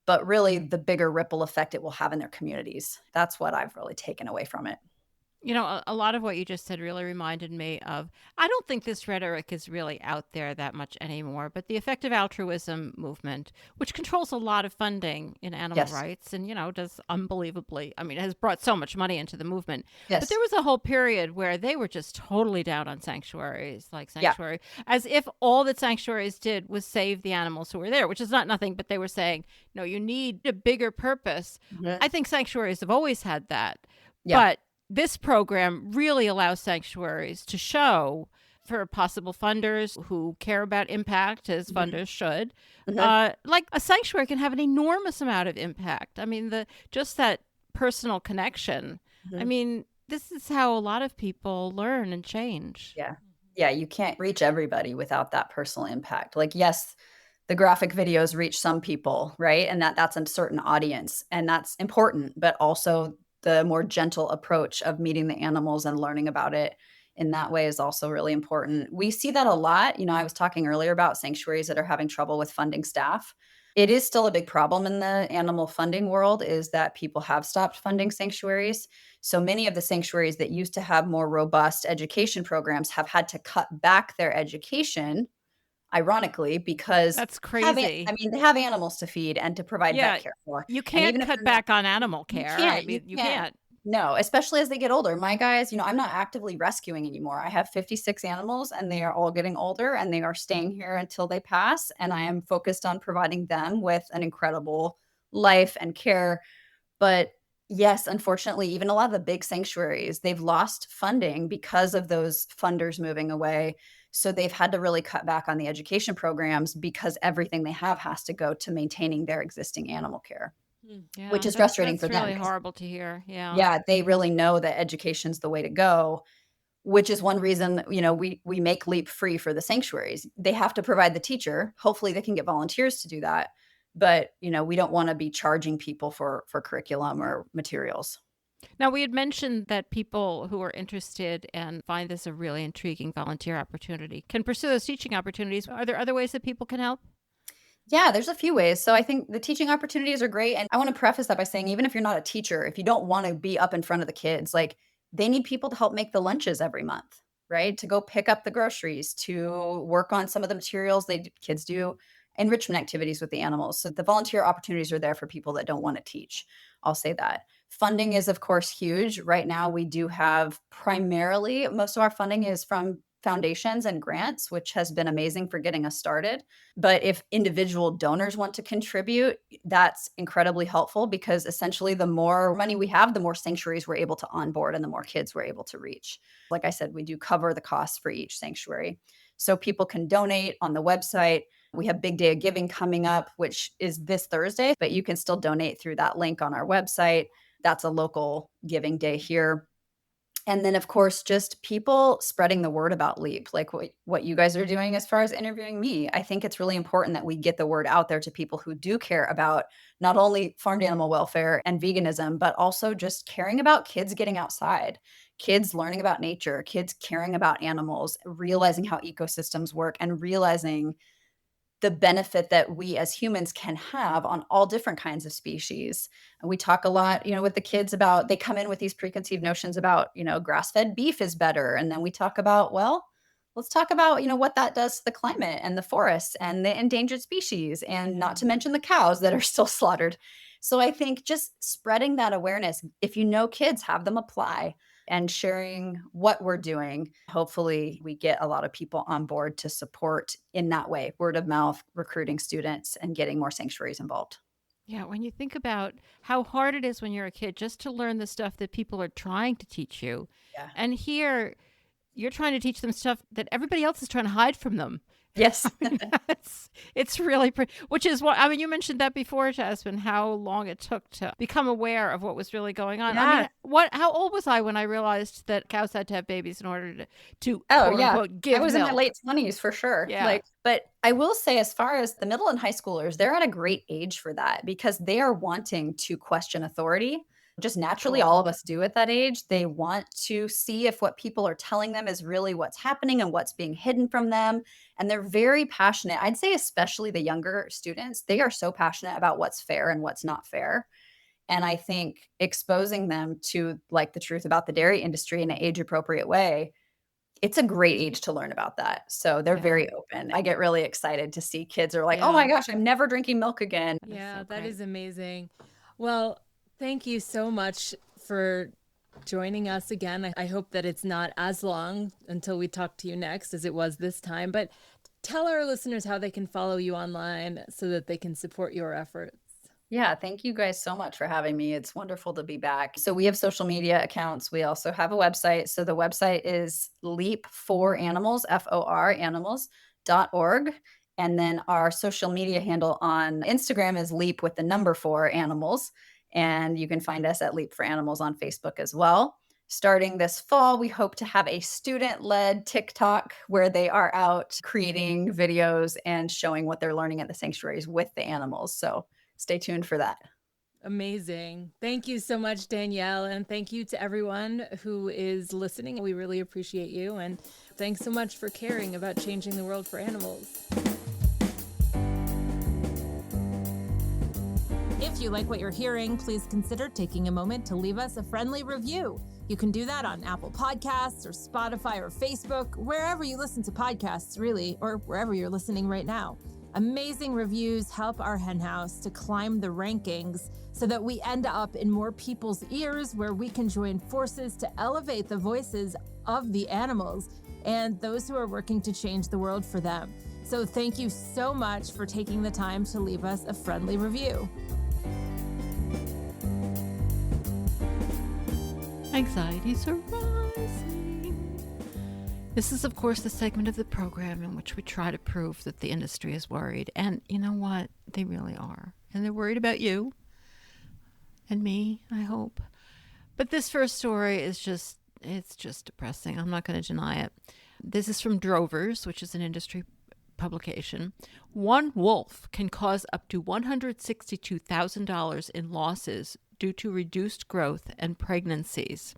but really the bigger ripple effect it will have in their communities. That's what I've really taken away from it. A lot of what you just said really reminded me of, I don't think this rhetoric is really out there that much anymore, but the effective altruism movement, which controls a lot of funding in animal Yes. rights and, does unbelievably, I mean, has brought so much money into the movement. But there Yes. was a whole period where they were just totally down on sanctuaries, like Yeah. sanctuary, as if all that sanctuaries did was save the animals who were there, which is not nothing, but they were saying, no, you need a bigger purpose. Mhm. I think sanctuaries have always had that. Yeah. But this program really allows sanctuaries to show for possible funders who care about impact, as Mhm. funders should, Mhm. like a sanctuary can have an enormous amount of impact. I mean, the just that personal connection. I Mhm. mean, this is how a lot of people learn and change. Yeah. Yeah, you can't reach everybody without that personal impact. Like, yes, the graphic videos reach some people, right? And that's a certain audience, and that's important, but also the more gentle approach of meeting the animals and learning about it in that way is also really important. We see that a lot. I was talking earlier about sanctuaries that are having trouble with funding staff. It is still a big problem in the animal funding world is that people have stopped funding sanctuaries. So many of the sanctuaries that used to have more robust education programs have had to cut back their education, ironically, because That's crazy. they have animals to feed and to provide vet Yeah, care for. you And can't even if cut they're not back on animal you care. I can't, you mean, you can't. can't. No, especially as they get older. My guys, I'm not actively rescuing anymore. I have 56 animals and they are all getting older and they are staying here until they pass. And I am focused on providing them with an incredible life and care. But yes, unfortunately, even a lot of the big sanctuaries, they've lost funding because of those funders moving away. So they've had to really cut back on the education programs because everything they have has to go to maintaining their existing animal care, Mm. which Yeah, is that's frustrating for that's them really 'cause horrible to hear. Yeah. yeah, they really know that education's the way to go, which is one reason, we make LEAP free for the sanctuaries. They have to provide the teacher. Hopefully, they can get volunteers to do that, but, we don't wanna be charging people for curriculum or materials. Now, we had mentioned that people who are interested and find this a really intriguing volunteer opportunity can pursue those teaching opportunities. Are there other ways that people can help? Yeah, there's a few ways. So I think the teaching opportunities are great. And I want to preface that by saying, even if you're not a teacher, if you don't want to be up in front of the kids, like they need people to help make the lunches every month, right? To go pick up the groceries, to work on some of the materials kids do enrichment activities with the animals. So the volunteer opportunities are there for people that don't want to teach. I'll say that. Funding is, of course, huge. Right now, we do have primarily most of our funding is from foundations and grants, which has been amazing for getting us started. But if individual donors want to contribute, that's incredibly helpful because essentially the more money we have, the more sanctuaries we're able to onboard and the more kids we're able to reach. Like I said, we do cover the costs for each sanctuary. So people can donate on the website. We have Big Day of Giving coming up, which is this Thursday, but you can still donate through that link on our website. That's a local giving day here. And then, of course, just people spreading the word about LEAP, like what you guys are doing as far as interviewing me. I think it's really important that we get the word out there to people who do care about not only farmed animal welfare and veganism, but also just caring about kids getting outside, kids learning about nature, kids caring about animals, realizing how ecosystems work, and realizing the benefit that we as humans can have on all different kinds of species. And we talk a lot, with the kids about they come in with these preconceived notions about, grass-fed beef is better. And then we talk about, well, let's talk about, what that does to the climate and the forests and the endangered species, and not to mention the cows that are still slaughtered. So I think just spreading that awareness, if you know kids, have them apply. and sharing what we're doing. Hopefully, we get a lot of people on board to support in that way, word of mouth, recruiting students, and getting more sanctuaries involved. Yeah, when you think about how hard it is when you're a kid just to learn the stuff that people are trying to teach you, Yeah. and here you're trying to teach them stuff that everybody else is trying to hide from them. Yes. It's really pretty, which is what, I mean, you mentioned that before, Jasmine, how long it took to become aware of what was really going on. I Yeah. mean, how old was I when I realized that cows had to have babies in order to Oh, quote yeah. unquote give I was in my milk? late 20s for sure. Yeah. But I will say, as far as the middle and high schoolers, they're at a great age for that because they are wanting to question authority. Just naturally, Cool. all of us do at that age. They want to see if what people are telling them is really what's happening and what's being hidden from them. And they're very passionate. I'd say, especially the younger students, they are so passionate about what's fair and what's not fair. And I think exposing them to like the truth about the dairy industry in an age appropriate way, it's a great age to learn about that. So they're Yeah. very open. I get really excited to see kids are like, Yeah. "Oh my gosh, I'm never drinking milk again." Yeah, so that great. is amazing. Well, thank you so much for joining us again. I hope that it's not as long until we talk to you next as it was this time. But tell our listeners how they can follow you online so that they can support your efforts. Yeah, thank you guys so much for having me. It's wonderful to be back. So we have social media accounts. We also have a website. So the website is Leap for Animals, FOR animals.org. And then our social media handle on Instagram is Leap with the number 4 animals. And you can find us at Leap for Animals on Facebook as well. Starting this fall, we hope to have a student-led TikTok where they are out creating videos and showing what they're learning at the sanctuaries with the animals. So stay tuned for that. Amazing. Thank you so much, Danielle. And thank you to everyone who is listening. We really appreciate you. And thanks so much for caring about changing the world for animals. If you like what you're hearing, please consider taking a moment to leave us a friendly review. You can do that on Apple Podcasts or Spotify or Facebook, wherever you listen to podcasts, really, or wherever you're listening right now. Amazing reviews help Our Hen House to climb the rankings so that we end up in more people's ears where we can join forces to elevate the voices of the animals and those who are working to change the world for them. So thank you so much for taking the time to leave us a friendly review. Anxieties are rising. This is, of course, the segment of the program in which we try to prove that the industry is worried. And you know what? They really are. And they're worried about you and me, I hope. But this first story is it's just depressing. I'm not going to deny it. This is from Drovers, which is an industry publication. One wolf can cause up to $162,000 in losses due to reduced growth and pregnancies.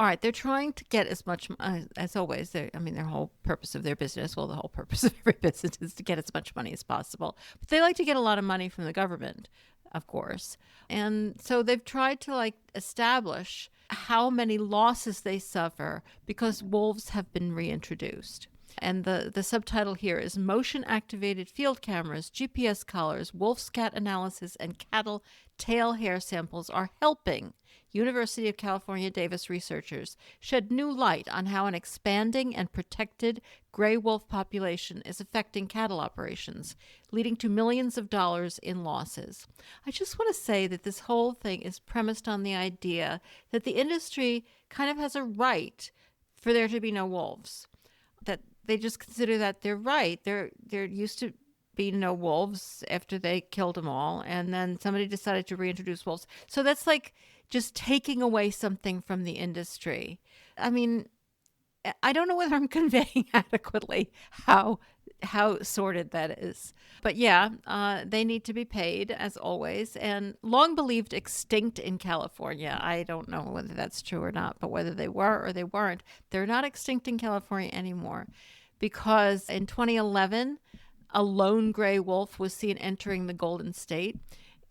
All right, they're trying to get as much, as always, their whole purpose of their business, well, the whole purpose of every business is to get as much money as possible. But they like to get a lot of money from the government, of course. And so they've tried to establish how many losses they suffer because wolves have been reintroduced. And the subtitle here is Motion-Activated Field Cameras, GPS collars, wolf scat analysis, and cattle tail hair samples are helping University of California, Davis researchers shed new light on how an expanding and protected gray wolf population is affecting cattle operations, leading to millions of dollars in losses. I just want to say that this whole thing is premised on the idea that the industry kind of has a right for there to be no wolves, that they just consider that they're right. There used to be no wolves after they killed them all, and then somebody decided to reintroduce wolves. So that's like just taking away something from the industry. I mean, I don't know whether I'm conveying adequately how sordid that is. But yeah, they need to be paid, as always, and long believed extinct in California. I don't know whether that's true or not, but whether they were or they weren't, they're not extinct in California anymore, because in 2011, a lone gray wolf was seen entering the Golden State,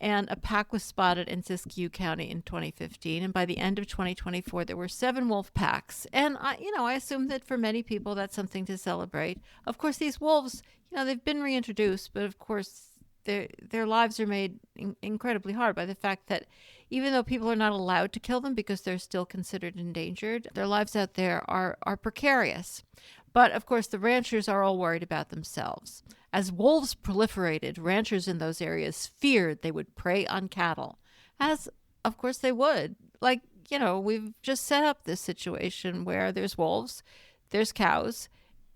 and a pack was spotted in Siskiyou County in 2015. And by the end of 2024, there were 7 wolf packs. And I assume that for many people, that's something to celebrate. Of course, these wolves, they've been reintroduced, but of course, their lives are made incredibly hard by the fact that, even though people are not allowed to kill them because they're still considered endangered, their lives out there are precarious. But of course, the ranchers are all worried about themselves. As wolves proliferated, ranchers in those areas feared they would prey on cattle, as of course they would. Like, we've just set up this situation where there's wolves, there's cows,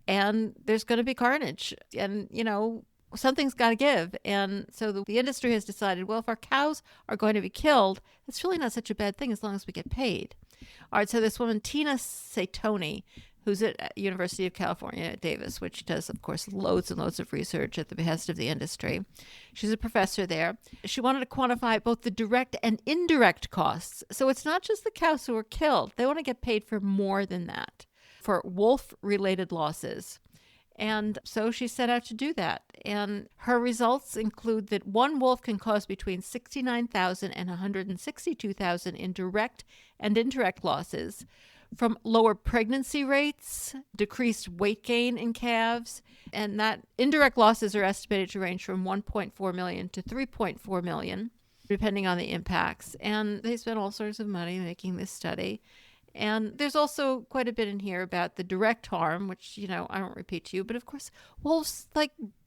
and there's going to be carnage. And, something's got to give. And so the industry has decided, well, if our cows are going to be killed, it's really not such a bad thing as long as we get paid. All right, so this woman, Tina Saitoni, who's at University of California at Davis, which does, of course, loads and loads of research at the behest of the industry. She's a professor there. She wanted to quantify both the direct and indirect costs. So it's not just the cows who are killed. They want to get paid for more than that, for wolf-related losses. And so she set out to do that. And her results include that one wolf can cause between $69,000 and $162,000 in direct and indirect losses, from lower pregnancy rates, decreased weight gain in calves, and that indirect losses are estimated to range from 1.4 million to 3.4 million, depending on the impacts. And they spent all sorts of money making this study. And there's also quite a bit in here about the direct harm, which, I won't repeat to you, but of course, wolves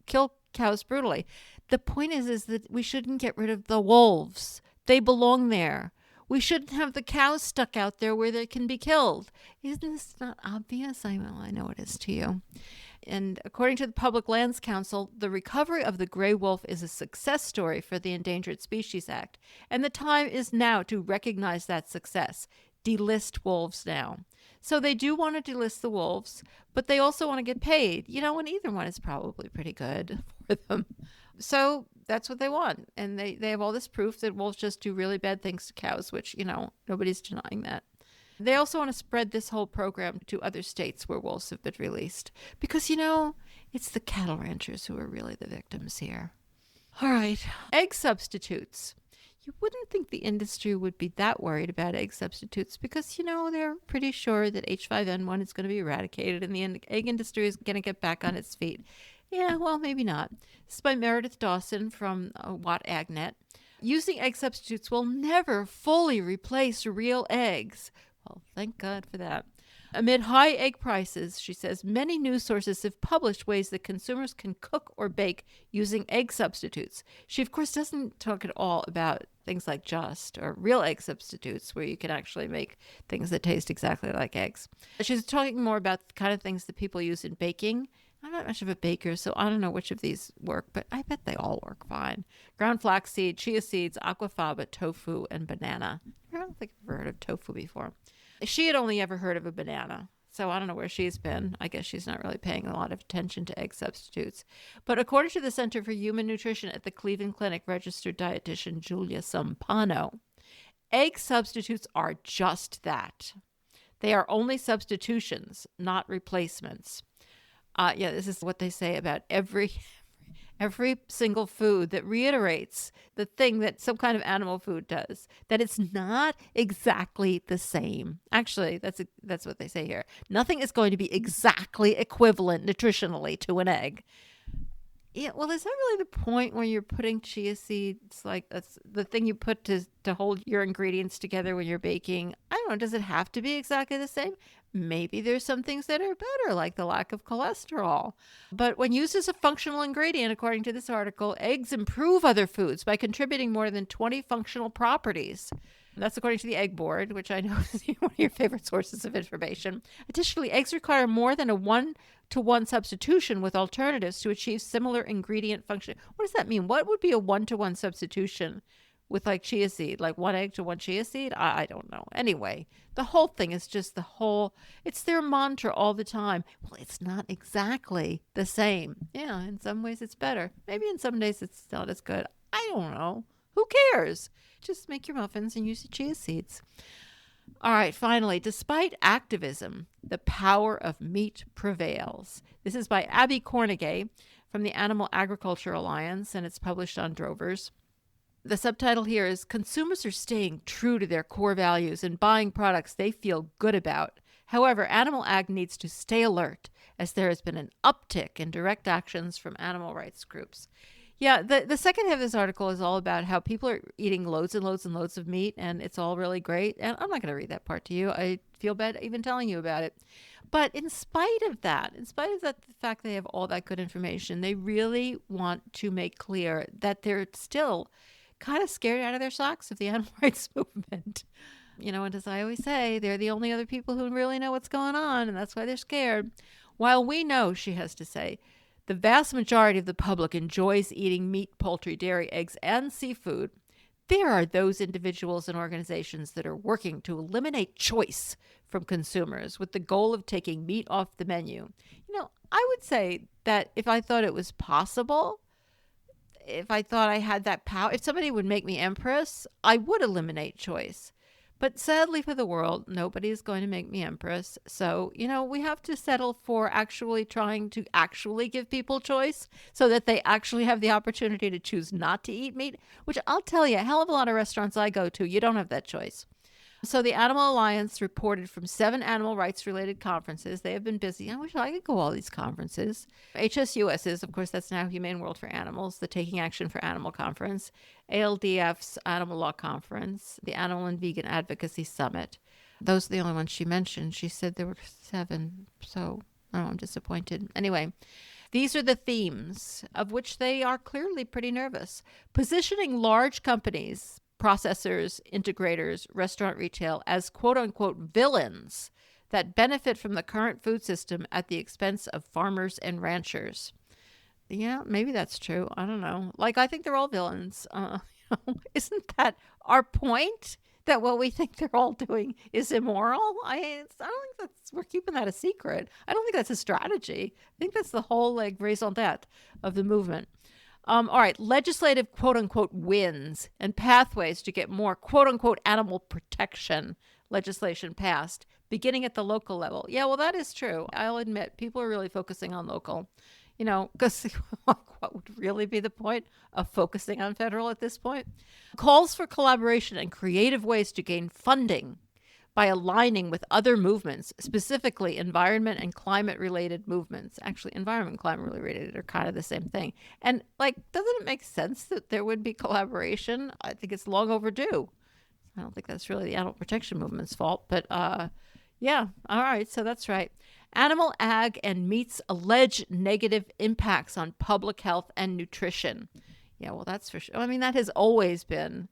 kill cows brutally. The point is that we shouldn't get rid of the wolves. They belong there. We shouldn't have the cows stuck out there where they can be killed. Isn't this not obvious? I know it is to you. And according to the Public Lands Council, the recovery of the gray wolf is a success story for the Endangered Species Act. And the time is now to recognize that success. Delist wolves now. So they do want to delist the wolves, but they also want to get paid, and either one is probably pretty good for them. So that's what they want. And they have all this proof that wolves just do really bad things to cows, which, nobody's denying that. They also want to spread this whole program to other states where wolves have been released because, it's the cattle ranchers who are really the victims here. All right. Egg substitutes. You wouldn't think the industry would be that worried about egg substitutes because, they're pretty sure that H5N1 is going to be eradicated and the egg industry is going to get back on its feet. Yeah, well, maybe not. This is by Meredith Dawson from Watt AgNet. Using egg substitutes will never fully replace real eggs. Well, thank God for that. Amid high egg prices, she says, many news sources have published ways that consumers can cook or bake using egg substitutes. She, of course, doesn't talk at all about things like Just or real egg substitutes where you can actually make things that taste exactly like eggs. She's talking more about the kind of things that people use in baking. I'm not much of a baker, so I don't know which of these work, but I bet they all work fine. Ground flaxseed, chia seeds, aquafaba, tofu, and banana. I don't think I've ever heard of tofu before. She had only ever heard of a banana, so I don't know where she's been. I guess she's not really paying a lot of attention to egg substitutes. But according to the Center for Human Nutrition at the Cleveland Clinic registered dietitian Julia Sampano, egg substitutes are just that. They are only substitutions, not replacements. This is what they say about every single food that reiterates the thing that some kind of animal food does, that it's not exactly the same. Actually, that's what they say here. Nothing is going to be exactly equivalent nutritionally to an egg. Yeah, well, is that really the point when you're putting chia seeds? Like, that's the thing you put to hold your ingredients together when you're baking. I don't know, does it have to be exactly the same? Maybe there's some things that are better, like the lack of cholesterol. But when used as a functional ingredient, according to this article, eggs improve other foods by contributing more than 20 functional properties. That's according to the Egg Board, which I know is one of your favorite sources of information. Additionally, eggs require more than a 1-to-1 substitution with alternatives to achieve similar ingredient function. What does that mean? What would be a 1-to-1 substitution with like chia seed, like 1 egg to 1 chia seed? I don't know. Anyway, the whole thing is just it's their mantra all the time. Well, it's not exactly the same. Yeah, in some ways it's better. Maybe in some days it's not as good. I don't know. Who cares? Just make your muffins and use the chia seeds. All right, finally, despite activism, the power of meat prevails. This is by Abby Cornegay from the Animal Agriculture Alliance, and it's published on Drovers. The subtitle here is Consumers are staying true to their core values and buying products they feel good about. However, animal ag needs to stay alert as there has been an uptick in direct actions from animal rights groups. Yeah, the second half of this article is all about how people are eating loads and loads and loads of meat, and it's all really great. And I'm not going to read that part to you. I feel bad even telling you about it. But in spite of that, the fact they have all that good information, they really want to make clear that they're still kind of scared out of their socks of the animal rights movement. And as I always say, they're the only other people who really know what's going on, and that's why they're scared. While we know, she has to say, the vast majority of the public enjoys eating meat, poultry, dairy, eggs, and seafood, there are those individuals and organizations that are working to eliminate choice from consumers with the goal of taking meat off the menu. I would say that if I thought it was possible, if I thought I had that power, if somebody would make me empress, I would eliminate choice. But sadly for the world, nobody is going to make me empress. So, we have to settle for actually trying to actually give people choice so that they actually have the opportunity to choose not to eat meat, which I'll tell you, a hell of a lot of restaurants I go to, you don't have that choice. So the Animal Alliance reported from 7 animal rights related conferences. They have been busy. I wish I could go to all these conferences. HSUS is, of course, that's now Humane World for Animals, the Taking Action for Animal Conference, ALDF's Animal Law Conference, the Animal and Vegan Advocacy Summit. Those are the only ones she mentioned. She said there were 7, so I'm disappointed. Anyway, these are the themes of which they are clearly pretty nervous. Positioning large companies, processors, integrators, restaurant retail as quote-unquote villains that benefit from the current food system at the expense of farmers and ranchers. Yeah, maybe that's true. I don't know. I think they're all villains. Isn't that our point? That what we think they're all doing is immoral? I don't think we're keeping that a secret. I don't think that's a strategy. I think that's the whole raison d'etre of the movement. All right, legislative quote-unquote wins and pathways to get more quote-unquote animal protection legislation passed, beginning at the local level. Yeah, well, that is true. I'll admit, people are really focusing on local, because what would really be the point of focusing on federal at this point? Calls for collaboration and creative ways to gain funding by aligning with other movements, specifically environment and climate-related movements. Actually, environment and climate-related are kind of the same thing. And, doesn't it make sense that there would be collaboration? I think it's long overdue. I don't think that's really the animal protection movement's fault, but yeah, all right, so that's right. Animal ag and meat's alleged negative impacts on public health and nutrition. Yeah, well, that's for sure. I mean, that has always been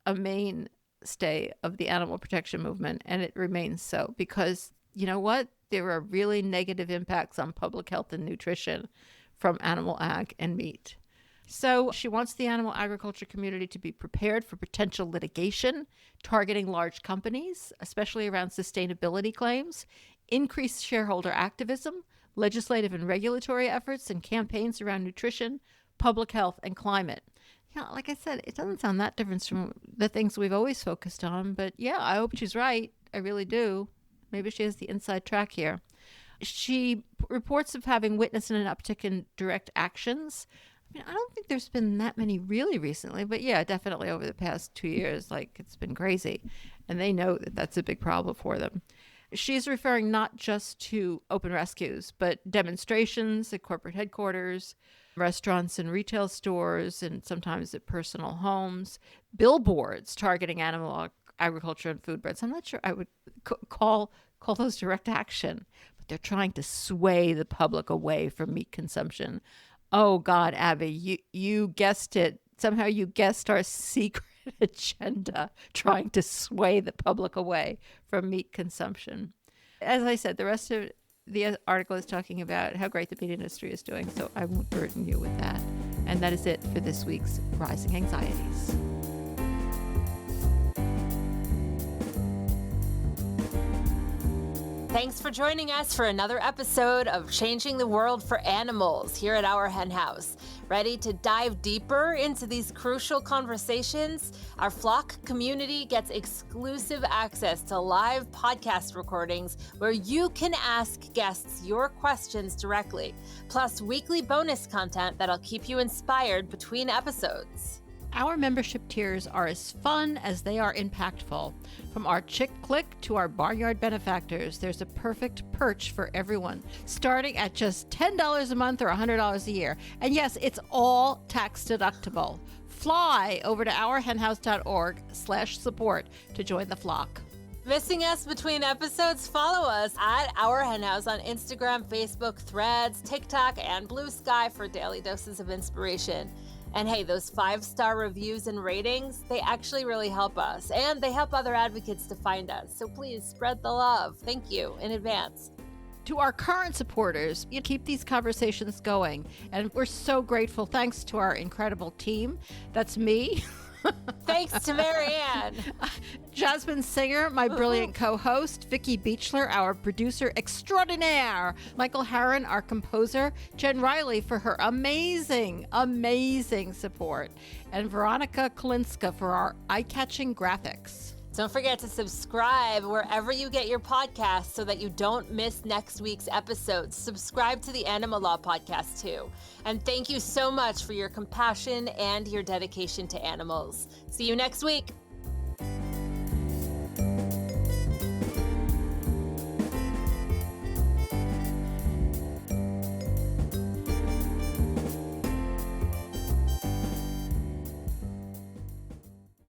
a mainstay of the animal protection movement, and it remains so because, you know what? There are really negative impacts on public health and nutrition from animal ag and meat. So she wants the animal agriculture community to be prepared for potential litigation targeting large companies, especially around sustainability claims, increased shareholder activism, legislative and regulatory efforts, and campaigns around nutrition, public health, and climate. Like I said, it doesn't sound that different from the things we've always focused on, but yeah, I hope she's right. I really do. Maybe she has the inside track here. She reports of having witnessed an uptick in direct actions. I don't think there's been that many really recently, but yeah, definitely over the past 2 years, it's been crazy. And they know that that's a big problem for them. She's referring not just to open rescues, but demonstrations at corporate headquarters, restaurants and retail stores, and sometimes at personal homes, billboards targeting animal agriculture and food brands. I'm not sure I would call those direct action, but they're trying to sway the public away from meat consumption. Oh, God, Abby, you guessed it. Somehow you guessed our secret agenda, trying to sway the public away from meat consumption. As I said, the rest of the article is talking about how great the meat industry is doing, so I won't burden you with that. And that is it for this week's Rising Anxieties. Thanks for joining us for another episode of Changing the World for Animals here at Our Hen House. Ready to dive deeper into these crucial conversations? Our flock community gets exclusive access to live podcast recordings where you can ask guests your questions directly, plus weekly bonus content that'll keep you inspired between episodes. Our membership tiers are as fun as they are impactful. From our Chick Click to our Barnyard benefactors, there's a perfect perch for everyone, starting at just $10 a month or $100 a year. And yes, it's all tax deductible. Fly over to ourhenhouse.org/support to join the flock. Missing us between episodes? Follow us at Our Hen House on Instagram, Facebook, Threads, TikTok, and Blue Sky for daily doses of inspiration. And hey, those 5-star reviews and ratings, they actually really help us, and they help other advocates to find us. So please spread the love. Thank you in advance. To our current supporters, you keep these conversations going, and we're so grateful. Thanks to our incredible team. That's me. Thanks to Marianne. Jasmine Singer, my brilliant co-host. Vicky Beechler, our producer extraordinaire. Michael Harron, our composer. Jen Riley for her amazing support. And Veronica Kolinska for our eye-catching graphics. Don't forget to subscribe wherever you get your podcasts so that you don't miss next week's episodes. Subscribe to the Animal Law Podcast too. And thank you so much for your compassion and your dedication to animals. See you next week.